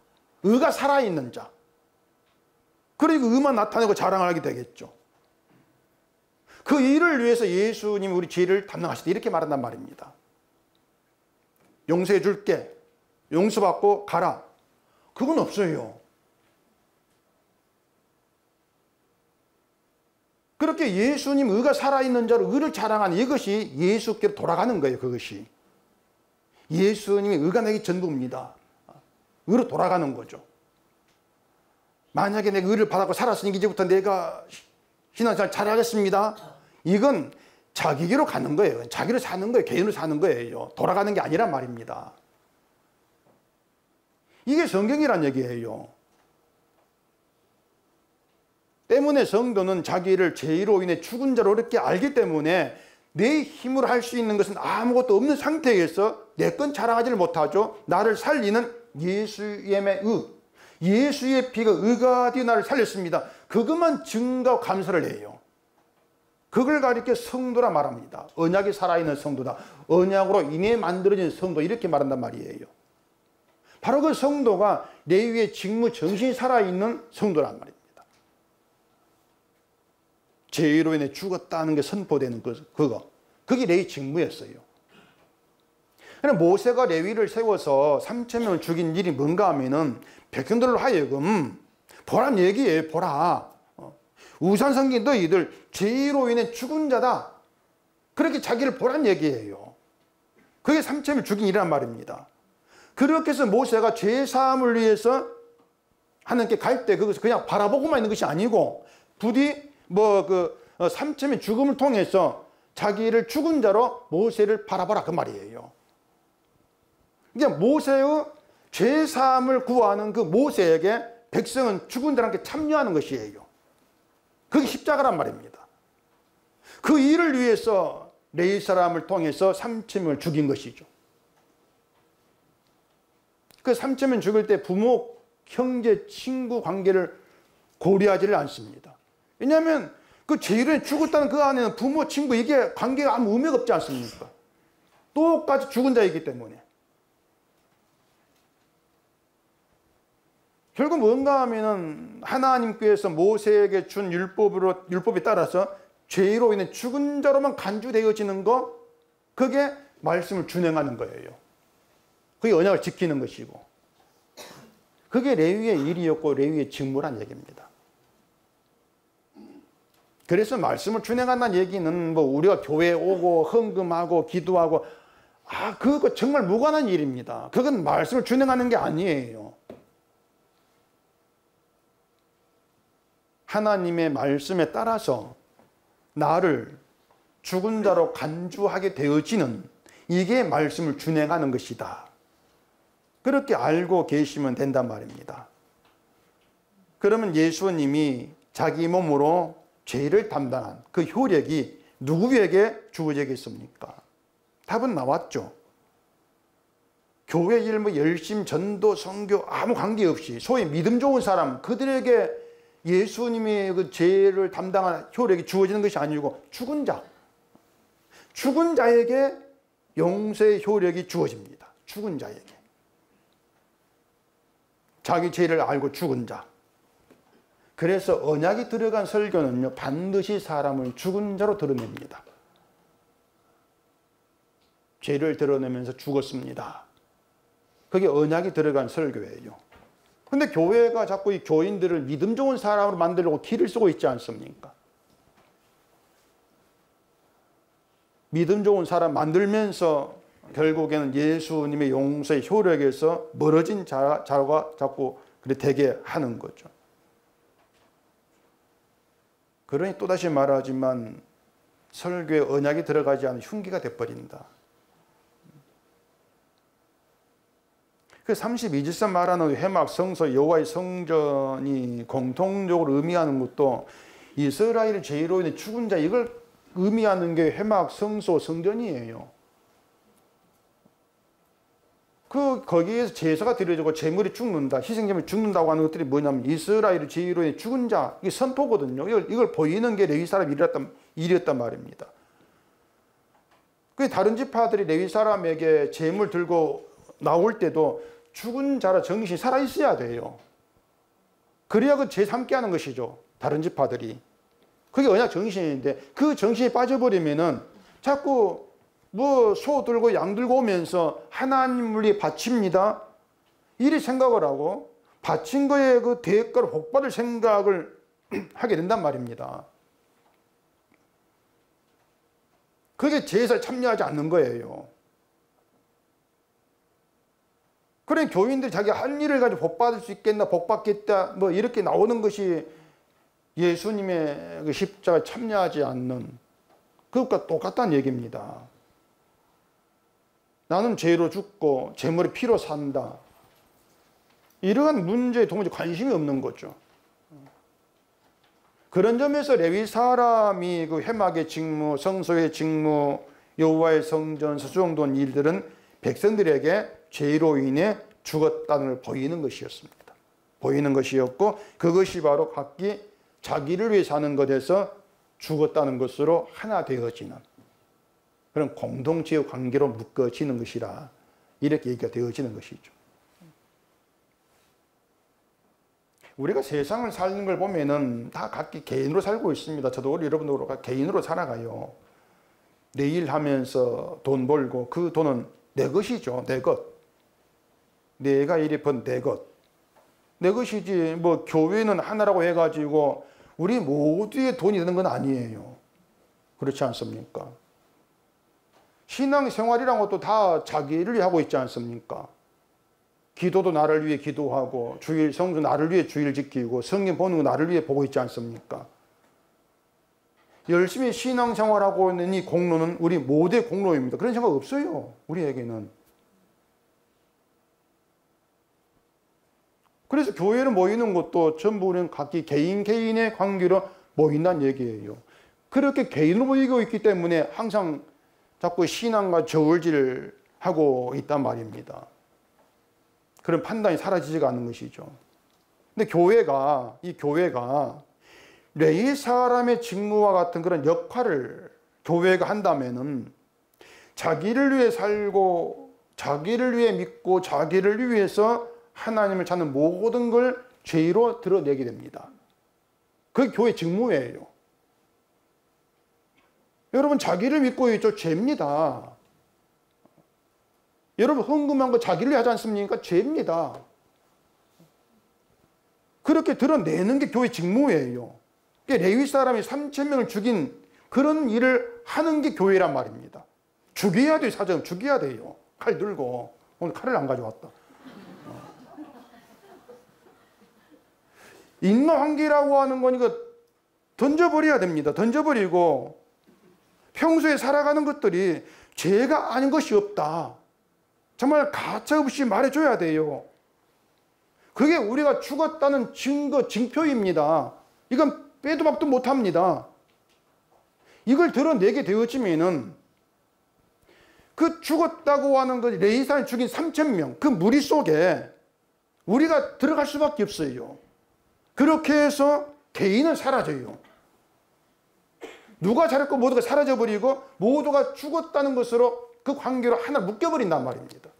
의가 살아있는 자. 그리고 의만 나타내고 자랑을 하게 되겠죠. 그 일을 위해서 예수님이 우리 죄를 담당하셨다 이렇게 말한단 말입니다. 용서해 줄게, 용서받고 가라, 그건 없어요. 그렇게 예수님 의가 살아있는 자로 의를 자랑하는 이것이 예수께로 돌아가는 거예요. 그것이 예수님의 의가 내게 전부입니다. 의로 돌아가는 거죠. 만약에 내가 의를 받았고 살았으니 이제부터 내가 신앙생활 잘하겠습니다, 이건 자기계로 가는 거예요. 자기로 사는 거예요. 개인으로 사는 거예요. 돌아가는 게 아니란 말입니다. 이게 성경이란 얘기예요. 때문에 성도는 자기를 죄로 인해 죽은 자로 이렇게 알기 때문에 내 힘으로 할 수 있는 것은 아무것도 없는 상태에서 내 건 자랑하지를 못하죠. 나를 살리는 예수의 의, 예수의 피가 의가 되어 나를 살렸습니다. 그것만 증거하고 감사를 해요. 그걸 가리켜 성도라 말합니다. 언약이 살아있는 성도다. 언약으로 인해 만들어진 성도, 이렇게 말한단 말이에요. 바로 그 성도가 레위의 직무 정신이 살아있는 성도란 말입니다. 죄로 인해 죽었다는 게 선포되는 그거. 그게 레위 직무였어요. 모세가 레위를 세워서 3,000명을 죽인 일이 뭔가 하면은 백성들로 하여금 보란 얘기예요. 보라. 우상성긴 너희들 죄로 인해 죽은 자다. 그렇게 자기를 보란 얘기예요. 그게 3,000명을 죽인 일이란 말입니다. 그렇게 해서 모세가 죄사함을 위해서 하나님께 갈 때 그것을 그냥 바라보고만 있는 것이 아니고 부디 삼천의 죽음을 통해서 자기를 죽은 자로 모세를 바라봐라 그 말이에요. 그러니까 모세의 죄사함을 구하는 그 모세에게 백성은 죽은 자랑 함께 참여하는 것이에요. 그게 십자가란 말입니다. 그 일을 위해서 레위 사람을 통해서 삼천명을 죽인 것이죠. 그 삼천명 죽일 때 부모, 형제, 친구 관계를 고려하지를 않습니다. 왜냐하면 그 죄인이 죽었다는 그 안에는 부모, 친구 이게 관계가 아무 의미가 없지 않습니까? 똑같이 죽은 자이기 때문에. 결국 뭔가 하면은 하나님께서 모세에게 준 율법에 따라서 죄로 인해 죽은 자로만 간주되어지는 것, 그게 말씀을 준행하는 거예요. 그게 언약을 지키는 것이고, 그게 레위의 일이었고 레위의 직무란 얘기입니다. 그래서 말씀을 준행한다는 얘기는 우리가 교회에 오고 헌금하고 기도하고 그거 정말 무관한 일입니다. 그건 말씀을 준행하는 게 아니에요. 하나님의 말씀에 따라서 나를 죽은 자로 간주하게 되어지는 이게 말씀을 준행하는 것이다. 그렇게 알고 계시면 된단 말입니다. 그러면 예수님이 자기 몸으로 죄를 담당한 그 효력이 누구에게 주어지겠습니까? 답은 나왔죠. 교회 일, 열심, 전도, 선교 아무 관계없이 소위 믿음 좋은 사람 그들에게 예수님의 그 죄를 담당한 효력이 주어지는 것이 아니고 죽은 자에게 용서의 효력이 주어집니다. 죽은 자에게. 자기 죄를 알고 죽은 자. 그래서 언약이 들어간 설교는요, 반드시 사람을 죽은 자로 드러냅니다. 죄를 드러내면서 죽었습니다. 그게 언약이 들어간 설교예요. 근데 교회가 자꾸 이 교인들을 믿음 좋은 사람으로 만들려고 길을 쓰고 있지 않습니까? 믿음 좋은 사람 만들면서 결국에는 예수님의 용서의 효력에서 멀어진 자가 자꾸 그렇게 되게 하는 거죠. 그러니 또다시 말하지만 설교에 언약이 들어가지 않은 흉기가 돼버린다. 그 32절선 말하는 회막, 성소, 여호와의 성전이 공통적으로 의미하는 것도 이스라엘의 죄로 인해 죽은 자 이걸 의미하는 게 회막, 성소, 성전이에요. 거기에서 제사가 드려지고 제물이 죽는다, 희생제물이 죽는다고 하는 것들이 뭐냐면 이스라엘의 죄로 인해 죽은 자, 이게 선포거든요. 이걸 보이는 게 레위 사람 일이었단 말입니다. 그 다른 지파들이 레위 사람에게 제물 들고 나올 때도 죽은 자라 정신이 살아있어야 돼요. 그래야 그 죄 삼게 하는 것이죠. 다른 지파들이. 그게 언약 정신인데 그 정신이 빠져버리면은 자꾸 소 들고 양 들고 오면서 하나님을 위해 바칩니다. 이리 생각을 하고 바친 거에 그 대가를 복받을 생각을 하게 된단 말입니다. 그게 제사에 참여하지 않는 거예요. 그래 교인들이 자기 한 일을 가지고 복 받을 수 있겠나, 복 받겠다, 이렇게 나오는 것이 예수님의 그 십자가에 참여하지 않는 그것과 똑같다는 얘기입니다. 나는 죄로 죽고 제물의 피로 산다. 이러한 문제에 도무지 관심이 없는 거죠. 그런 점에서 레위 사람이 그 회막의 직무, 성소의 직무, 여호와의 성전, 수종돈 일들은 백성들에게 죄로 인해 죽었다는 걸 보이는 것이었습니다. 보이는 것이었고 그것이 바로 각기 자기를 위해 사는 것에서 죽었다는 것으로 하나 되어지는 그런 공동체의 관계로 묶어지는 것이라 이렇게 얘기가 되어지는 것이죠. 우리가 세상을 사는 걸 보면은 다 각기 개인으로 살고 있습니다. 저도 우리 여러분도 개인으로 살아가요. 내 일 하면서 돈 벌고 그 돈은 내 것이죠. 내 것. 내가 이리 번 내 것. 내 것이지 교회는 하나라고 해가지고 우리 모두의 돈이 되는 건 아니에요. 그렇지 않습니까? 신앙생활이란 것도 다 자기를 하고 있지 않습니까? 기도도 나를 위해 기도하고 주일 성도 나를 위해 주일 지키고 성경 보는 거 나를 위해 보고 있지 않습니까? 열심히 신앙생활하고 있는 이 공로는 우리 모두의 공로입니다. 그런 생각 없어요. 우리에게는. 그래서 교회를 모이는 것도 전부 우리는 각기 개인의 관계로 모인다는 얘기예요. 그렇게 개인으로 모이고 있기 때문에 항상 자꾸 신앙과 저울질하고 있단 말입니다. 그런 판단이 사라지지가 않는 것이죠. 근데 이 교회가 레위 사람의 직무와 같은 그런 역할을 교회가 한다면은 자기를 위해 살고 자기를 위해 믿고 자기를 위해서 하나님을 찾는 모든 걸 죄로 드러내게 됩니다. 그게 교회 직무예요. 여러분 자기를 믿고 있죠? 죄입니다. 여러분 헌금한 거 자기를 위해 하지 않습니까? 죄입니다. 그렇게 드러내는 게 교회 직무예요. 레위 사람이 3,000명을 죽인 그런 일을 하는 게 교회란 말입니다. 죽여야 돼요. 사정 죽여야 돼요. 칼 들고. 오늘 칼을 안 가져왔다. 인노환기라고 하는 건 이거 던져버려야 됩니다. 던져버리고 평소에 살아가는 것들이 죄가 아닌 것이 없다. 정말 가차없이 말해줘야 돼요. 그게 우리가 죽었다는 증거, 징표입니다. 이건 빼도 박도 못합니다. 이걸 드러내게 되어지면은 그 죽었다고 하는 것, 레위사를 죽인 3,000명, 그 무리 속에 우리가 들어갈 수밖에 없어요. 그렇게 해서 개인은 사라져요. 누가 잘했고 모두가 사라져버리고 모두가 죽었다는 것으로 그 관계로 하나 묶여버린단 말입니다.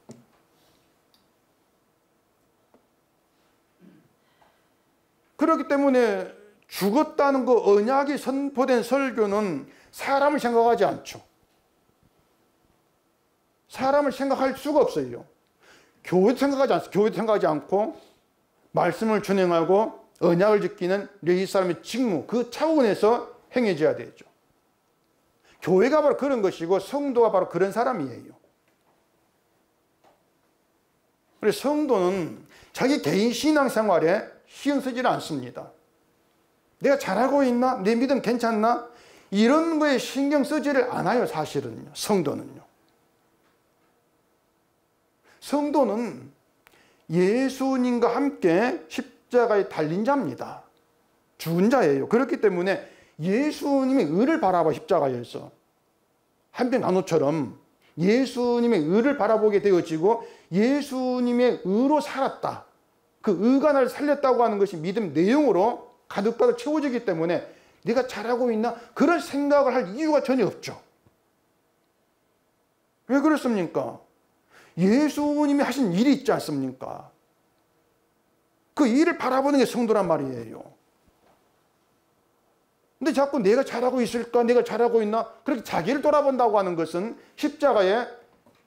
그렇기 때문에 죽었다는 그 언약이 선포된 설교는 사람을 생각하지 않죠. 사람을 생각할 수가 없어요. 교회도 생각하지 않고 말씀을 준행하고 언약을 지키는 레위 사람의 직무, 그 차원에서 행해져야 되죠. 교회가 바로 그런 것이고 성도가 바로 그런 사람이에요. 그래서 성도는 자기 개인 신앙생활에 신경 쓰지는 않습니다. 내가 잘하고 있나? 내 믿음 괜찮나? 이런 거에 신경 쓰지를 않아요. 사실은요. 성도는요. 성도는 예수님과 함께 십자가에 달린 자입니다. 죽은 자예요. 그렇기 때문에 예수님의 의를 바라봐 십자가에서 한편 나노처럼 예수님의 의를 바라보게 되어지고 예수님의 의로 살았다. 그 의가 나를 살렸다고 하는 것이 믿음 내용으로 가득가득 채워지기 때문에 내가 잘하고 있나? 그런 생각을 할 이유가 전혀 없죠. 왜 그렇습니까? 예수님이 하신 일이 있지 않습니까? 그 일을 바라보는 게 성도란 말이에요. 근데 자꾸 내가 잘하고 있을까? 내가 잘하고 있나? 그렇게 자기를 돌아본다고 하는 것은 십자가에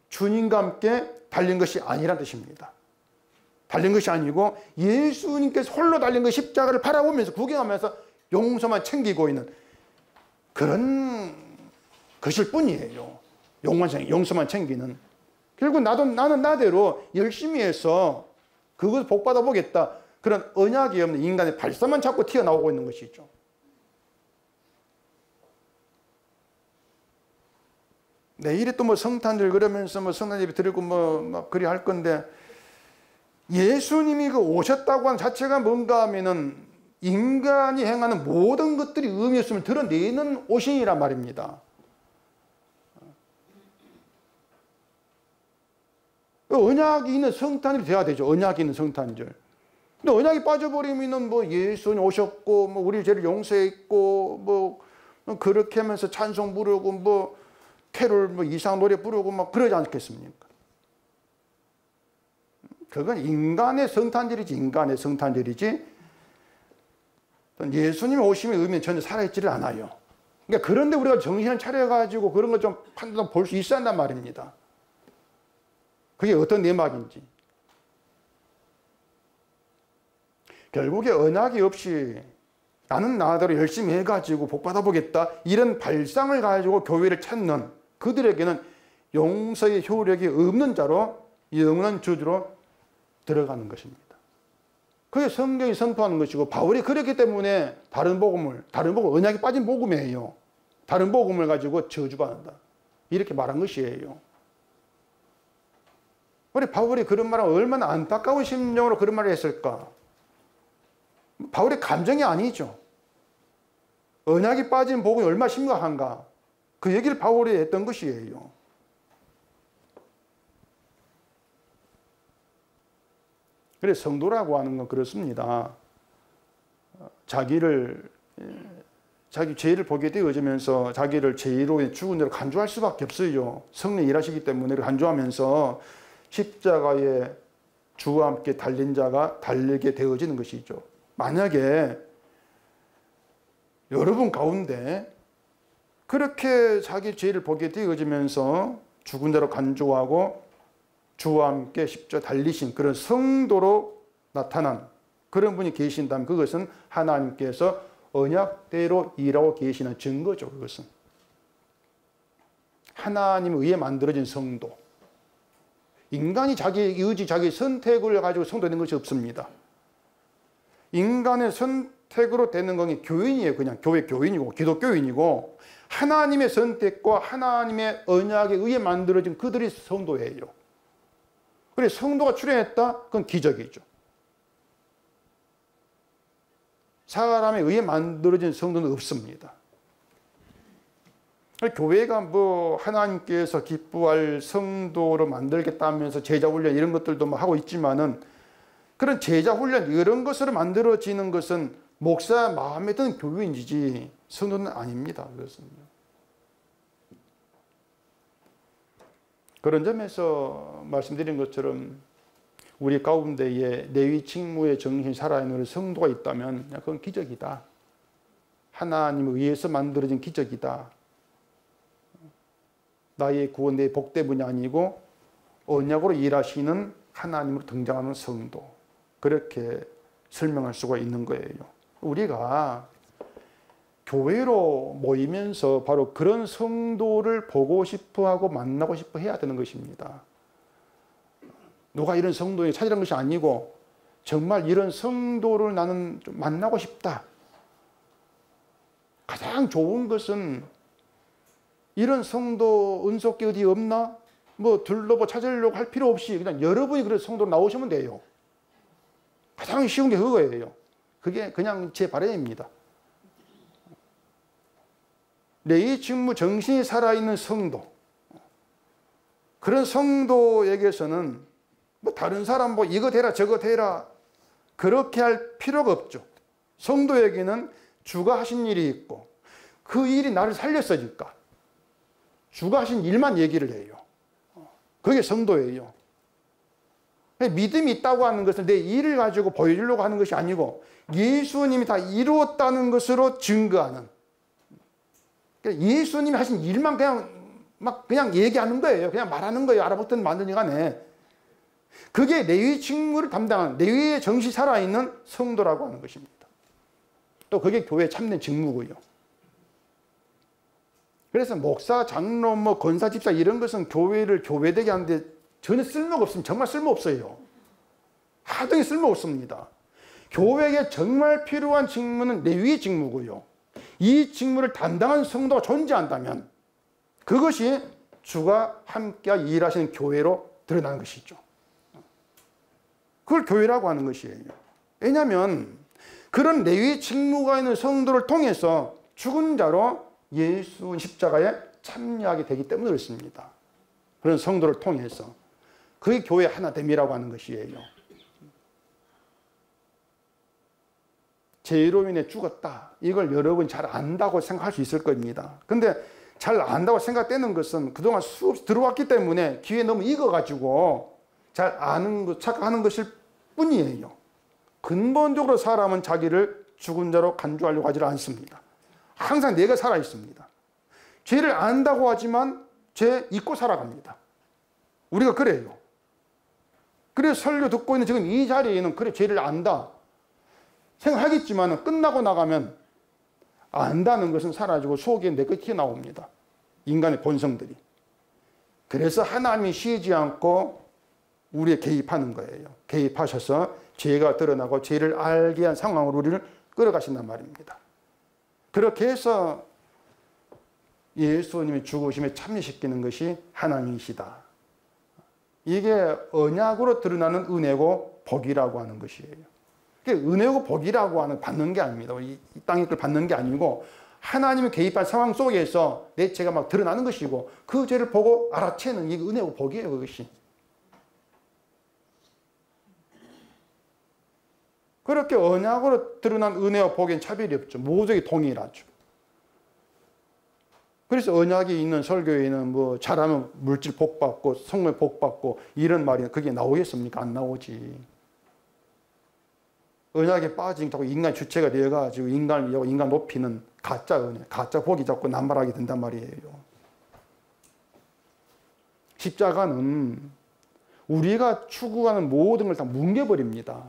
주님과 함께 달린 것이 아니란 뜻입니다. 달린 것이 아니고 예수님께서 홀로 달린 그 십자가를 바라보면서 구경하면서 용서만 챙기고 있는 그런 것일 뿐이에요. 용서만 챙기는. 결국 나는 나대로 열심히 해서 그것을 복받아 보겠다. 그런 언약이 없는 인간의 발사만 자꾸 튀어나오고 있는 것이죠. 내일에 또 뭐 성탄절 그러면서 뭐 성탄 예배 드리고 막 그리 할 건데 예수님이 그 오셨다고 하는 자체가 뭔가 하면은 인간이 행하는 모든 것들이 의미 없음을 드러내는 오신이란 말입니다. 언약이 있는 성탄이 돼야 되죠. 언약이 있는 성탄절. 근데 언약이 빠져버리면은 뭐 예수님 오셨고 뭐 우리 죄를 용서했고 뭐 그렇게 하면서 찬송 부르고 뭐 캐롤 뭐 이상한 노래 부르고 막 그러지 않겠습니까? 그건 인간의 성탄절이지, 인간의 성탄절이지 예수님의 오심의 의미는 전혀 살아있지를 않아요. 그러니까 그런데 우리가 정신을 차려가지고 그런 걸 좀 판단 볼 수 있어야 한단 말입니다. 그게 어떤 내막인지. 결국에 언약이 없이 나는 나대로 열심히 해가지고 복 받아보겠다 이런 발상을 가지고 교회를 찾는 그들에게는 용서의 효력이 없는 자로 영원한 저주로 들어가는 것입니다. 그게 성경이 선포하는 것이고 바울이 그랬기 때문에 다른 복음 언약이 빠진 복음이에요. 다른 복음을 가지고 저주받는다. 이렇게 말한 것이에요. 우리 바울이 그런 말을 얼마나 안타까운 심정으로 그런 말을 했을까? 바울의 감정이 아니죠. 언약이 빠진 복음이 얼마나 심각한가? 그 얘기를 바울이 했던 것이에요. 그래서 성도라고 하는 건 그렇습니다. 자기 죄를 보게 되어지면서 자기를 죄로 죽은 대로 간주할 수밖에 없어요. 성령 일하시기 때문에 간주하면서 십자가에 주와 함께 달린 자가 달리게 되어지는 것이죠. 만약에 여러분 가운데 그렇게 자기 죄를 보게 되어지면서 죽은 대로 간주하고 주와 함께 십자가 달리신 그런 성도로 나타난 그런 분이 계신다면 그것은 하나님께서 언약대로 일하고 계시는 증거죠. 그것은 하나님에 의해 만들어진 성도. 인간이 자기 의지, 자기 선택을 가지고 성도되는 것이 없습니다. 인간의 선택으로 되는 건 교인이에요. 그냥 교인이고 기독교인이고 하나님의 선택과 하나님의 언약에 의해 만들어진 그들이 성도예요. 그래서 성도가 출현했다? 그건 기적이죠. 사람에 의해 만들어진 성도는 없습니다. 교회가 뭐 하나님께서 기뻐할 성도로 만들겠다면서 제자훈련 이런 것들도 하고 있지만은 그런 제자훈련 이런 것으로 만들어지는 것은 목사 마음에 드는 교인이지 성도는 아닙니다. 그렇습니다. 그런 점에서 말씀드린 것처럼 우리 가운데에 레위 직무의 정신이 살아있는 성도가 있다면 그건 기적이다. 하나님에 의해서 만들어진 기적이다. 나의 구원, 내 복 때문이 아니고 언약으로 일하시는 하나님으로 등장하는 성도. 그렇게 설명할 수가 있는 거예요. 우리가 교회로 모이면서 바로 그런 성도를 보고 싶어하고 만나고 싶어 해야 되는 것입니다. 누가 이런 성도에 찾으라는 것이 아니고 정말 이런 성도를 나는 좀 만나고 싶다. 가장 좋은 것은 이런 성도 은속기 어디 없나? 뭐 둘러보 찾으려고 할 필요 없이 그냥 여러분이 그런 성도로 나오시면 돼요. 가장 쉬운 게 그거예요. 그게 그냥 제 바람입니다. 레위 직무 정신이 살아있는 성도. 그런 성도에게서는 뭐 다른 사람 뭐 이거 되라 저거 되라 그렇게 할 필요가 없죠. 성도에게는 주가 하신 일이 있고 그 일이 나를 살렸으니까 주가 하신 일만 얘기를 해요. 그게 성도예요. 믿음이 있다고 하는 것은 내 일을 가지고 보이려고 하는 것이 아니고 예수님이 다 이루었다는 것으로 증거하는, 예수님이 하신 일만 그냥 얘기하는 거예요. 그냥 말하는 거예요. 알아듣든 말든 간에. 그게 레위 직무를 담당하는, 레위의 정신이 살아있는 성도라고 하는 것입니다. 또 그게 교회의 참된 직무고요. 그래서 목사, 장로, 권사, 집사 이런 것은 교회를 교회되게 하는데 전혀 쓸모가 없습니다. 정말 쓸모없어요. 하등이 쓸모없습니다. 교회에 정말 필요한 직무는 레위의 직무고요. 이 직무를 담당한 성도가 존재한다면 그것이 주가 함께 일하시는 교회로 드러나는 것이죠. 그걸 교회라고 하는 것이에요. 왜냐하면 그런 레위 직무가 있는 성도를 통해서 죽은 자로 예수 십자가에 참여하게 되기 때문에 그렇습니다. 그런 성도를 통해서 그게 교회 하나됨이라고 하는 것이에요. 죄로 인해 죽었다. 이걸 여러분 잘 안다고 생각할 수 있을 겁니다. 근데 잘 안다고 생각되는 것은 그동안 수없이 들어왔기 때문에 귀에 너무 익어가지고 잘 아는 것, 착각하는 것일 뿐이에요. 근본적으로 사람은 자기를 죽은 자로 간주하려고 하지 않습니다. 항상 내가 살아있습니다. 죄를 안다고 하지만 죄 잊고 살아갑니다. 우리가 그래요. 그래서 설교 듣고 있는 지금 이 자리에는 그래 죄를 안다 생각하겠지만 끝나고 나가면 안다는 것은 사라지고 속에 내 것이 튀어나옵니다. 인간의 본성들이. 그래서 하나님이 쉬지 않고 우리에 개입하는 거예요. 개입하셔서 죄가 드러나고 죄를 알게 한 상황으로 우리를 끌어가신단 말입니다. 그렇게 해서 예수님의 죽으심에 참여시키는 것이 하나님이시다. 이게 언약으로 드러나는 은혜고 복이라고 하는 것이에요. 은혜고 복이라고 하는 받는 게 아닙니다. 이 땅의 걸 받는 게 아니고 하나님이 개입한 상황 속에서 내 죄가 막 드러나는 것이고 그 죄를 보고 알아채는 이게 은혜고 복이에요. 그것이. 그렇게 언약으로 드러난 은혜와 복엔 차별이 없죠. 모두에게 동일하죠. 그래서 언약이 있는 설교에는 뭐 잘하면 물질 복 받고 성물 복 받고 이런 말이 그게 나오겠습니까? 안 나오지. 언약에 빠진 자꾸 인간 주체가 되어가지고 인간 높이는 가짜 은혜, 가짜 복이 자꾸 남발하게 된단 말이에요. 십자가는 우리가 추구하는 모든 걸 다 뭉개버립니다.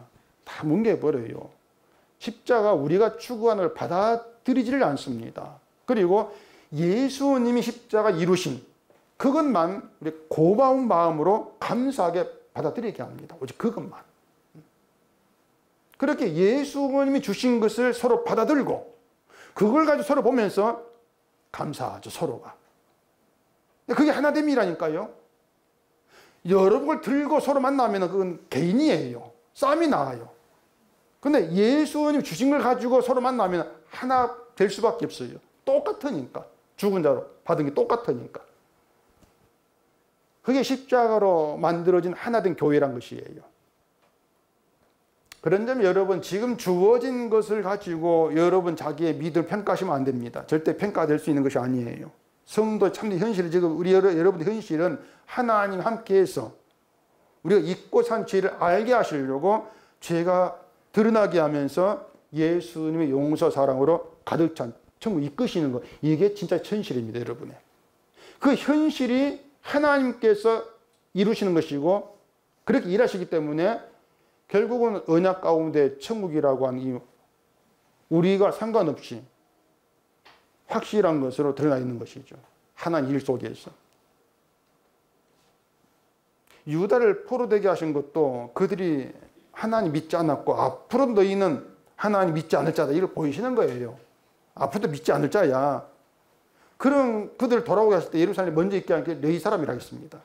다 뭉개버려요. 십자가 우리가 추구하는 걸 받아들이지를 않습니다. 그리고 예수님이 십자가 이루신 그것만 우리 고마운 마음으로 감사하게 받아들이게 합니다. 오직 그것만. 그렇게 예수님이 주신 것을 서로 받아들고 그걸 가지고 서로 보면서 감사하죠. 서로가. 그게 하나됨이라니까요. 여러 걸 들고 서로 만나면 그건 개인이에요. 싸움이 나와요. 근데 예수님 주신 걸 가지고 서로 만나면 하나 될 수밖에 없어요. 똑같으니까. 죽은 자로 받은 게 똑같으니까. 그게 십자가로 만들어진 하나된 교회란 것이에요. 그런 점 여러분 지금 주어진 것을 가지고 여러분 자기의 믿음을 평가하시면 안 됩니다. 절대 평가될 수 있는 것이 아니에요. 성도의 참된 현실은 지금 우리 여러분의 현실은 하나님 함께해서 우리가 잊고 산 죄를 알게 하시려고 죄가 드러나게 하면서 예수님의 용서 사랑으로 가득 찬 천국 이끄시는 것. 이게 진짜 현실입니다. 여러분의. 그 현실이 하나님께서 이루시는 것이고 그렇게 일하시기 때문에 결국은 언약 가운데 천국이라고 하는 이 우리가 상관없이 확실한 것으로 드러나 있는 것이죠. 하나님 일 속에서. 유다를 포로되게 하신 것도 그들이 하나님 믿지 않았고 앞으로 너희는 하나님 믿지 않을 자다 이걸 보이시는 거예요. 앞으로도 믿지 않을 자야. 그런 그들 돌아오게 하실 때 예루살렘에 먼저 있게 한 게 레위 사람이라 했습니다.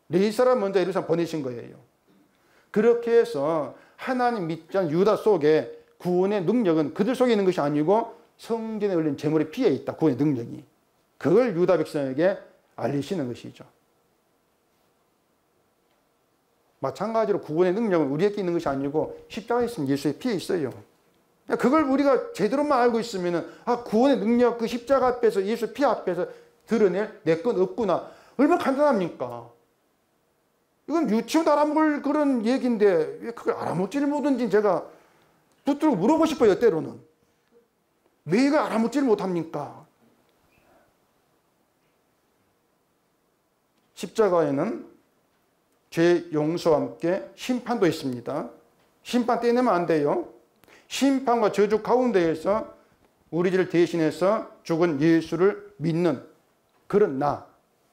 레위 사람 먼저 예루살렘 보내신 거예요. 그렇게 해서 하나님 믿지 않은 유다 속에 구원의 능력은 그들 속에 있는 것이 아니고 성전에 올린 제물의 피에 있다. 구원의 능력이. 그걸 유다 백성에게 알리시는 것이죠. 마찬가지로 구원의 능력은 우리에게 있는 것이 아니고 십자가에 있으면 예수의 피에 있어요. 그걸 우리가 제대로만 알고 있으면 구원의 능력 그 십자가 앞에서 예수의 피 앞에서 드러낼 내 건 없구나. 얼마나 간단합니까? 이건 유치원도 알아먹을 그런 얘기인데 왜 그걸 알아먹지를 못하는지 제가 붙들고 물어보고 싶어요. 때로는. 왜 이걸 알아먹지를 못합니까? 십자가에는 죄 용서와 함께 심판도 있습니다. 심판 떼내면 안 돼요. 심판과 저주 가운데에서 우리 죄를 대신해서 죽은 예수를 믿는 그런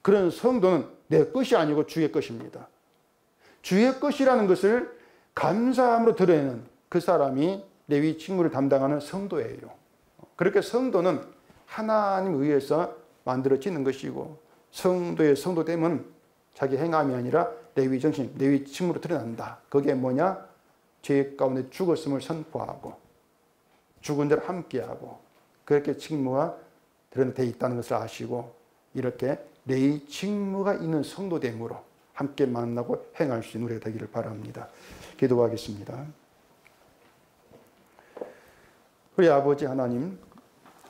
그런 성도는 내 것이 아니고 주의 것입니다. 주의 것이라는 것을 감사함으로 드러내는 그 사람이 레위 직무를 담당하는 성도예요. 그렇게 성도는 하나님에 의해서 만들어지는 것이고 성도의 성도됨은 자기 행함이 아니라 레위 정신, 레위 직무로 드러난다. 그게 뭐냐? 죄 가운데 죽었음을 선포하고 죽은 자를 함께하고 그렇게 직무가 드러내어 있다는 것을 아시고 이렇게 레위 직무가 있는 성도됨으로 함께 만나고 행할 수 있는 우리가 되기를 바랍니다. 기도하겠습니다. 우리 아버지 하나님,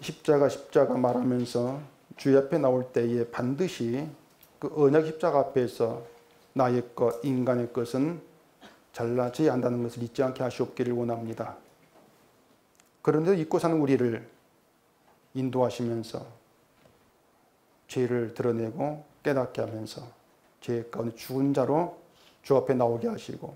십자가 말하면서 주 앞에 나올 때에 반드시 그 언약 십자가 앞에서 나의 것, 인간의 것은 잘나져야 한다는 것을 잊지 않게 하시옵기를 원합니다. 그런데 잊고 사는 우리를 인도하시면서 죄를 드러내고 깨닫게 하면서 죄 가운데 죽은 자로 주 앞에 나오게 하시고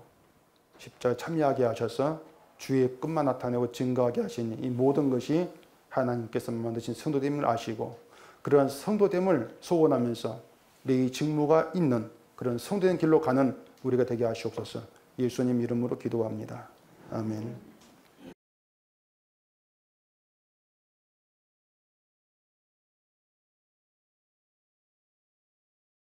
십자가에 참여하게 하셔서 주의 끝만 나타내고 증거하게 하시니 이 모든 것이 하나님께서 만드신 성도됨을 아시고 그러한 성도됨을 소원하면서 내 직무가 있는 그런 성도된 길로 가는 우리가 되게 하시옵소서. 예수님 이름으로 기도합니다. 아멘.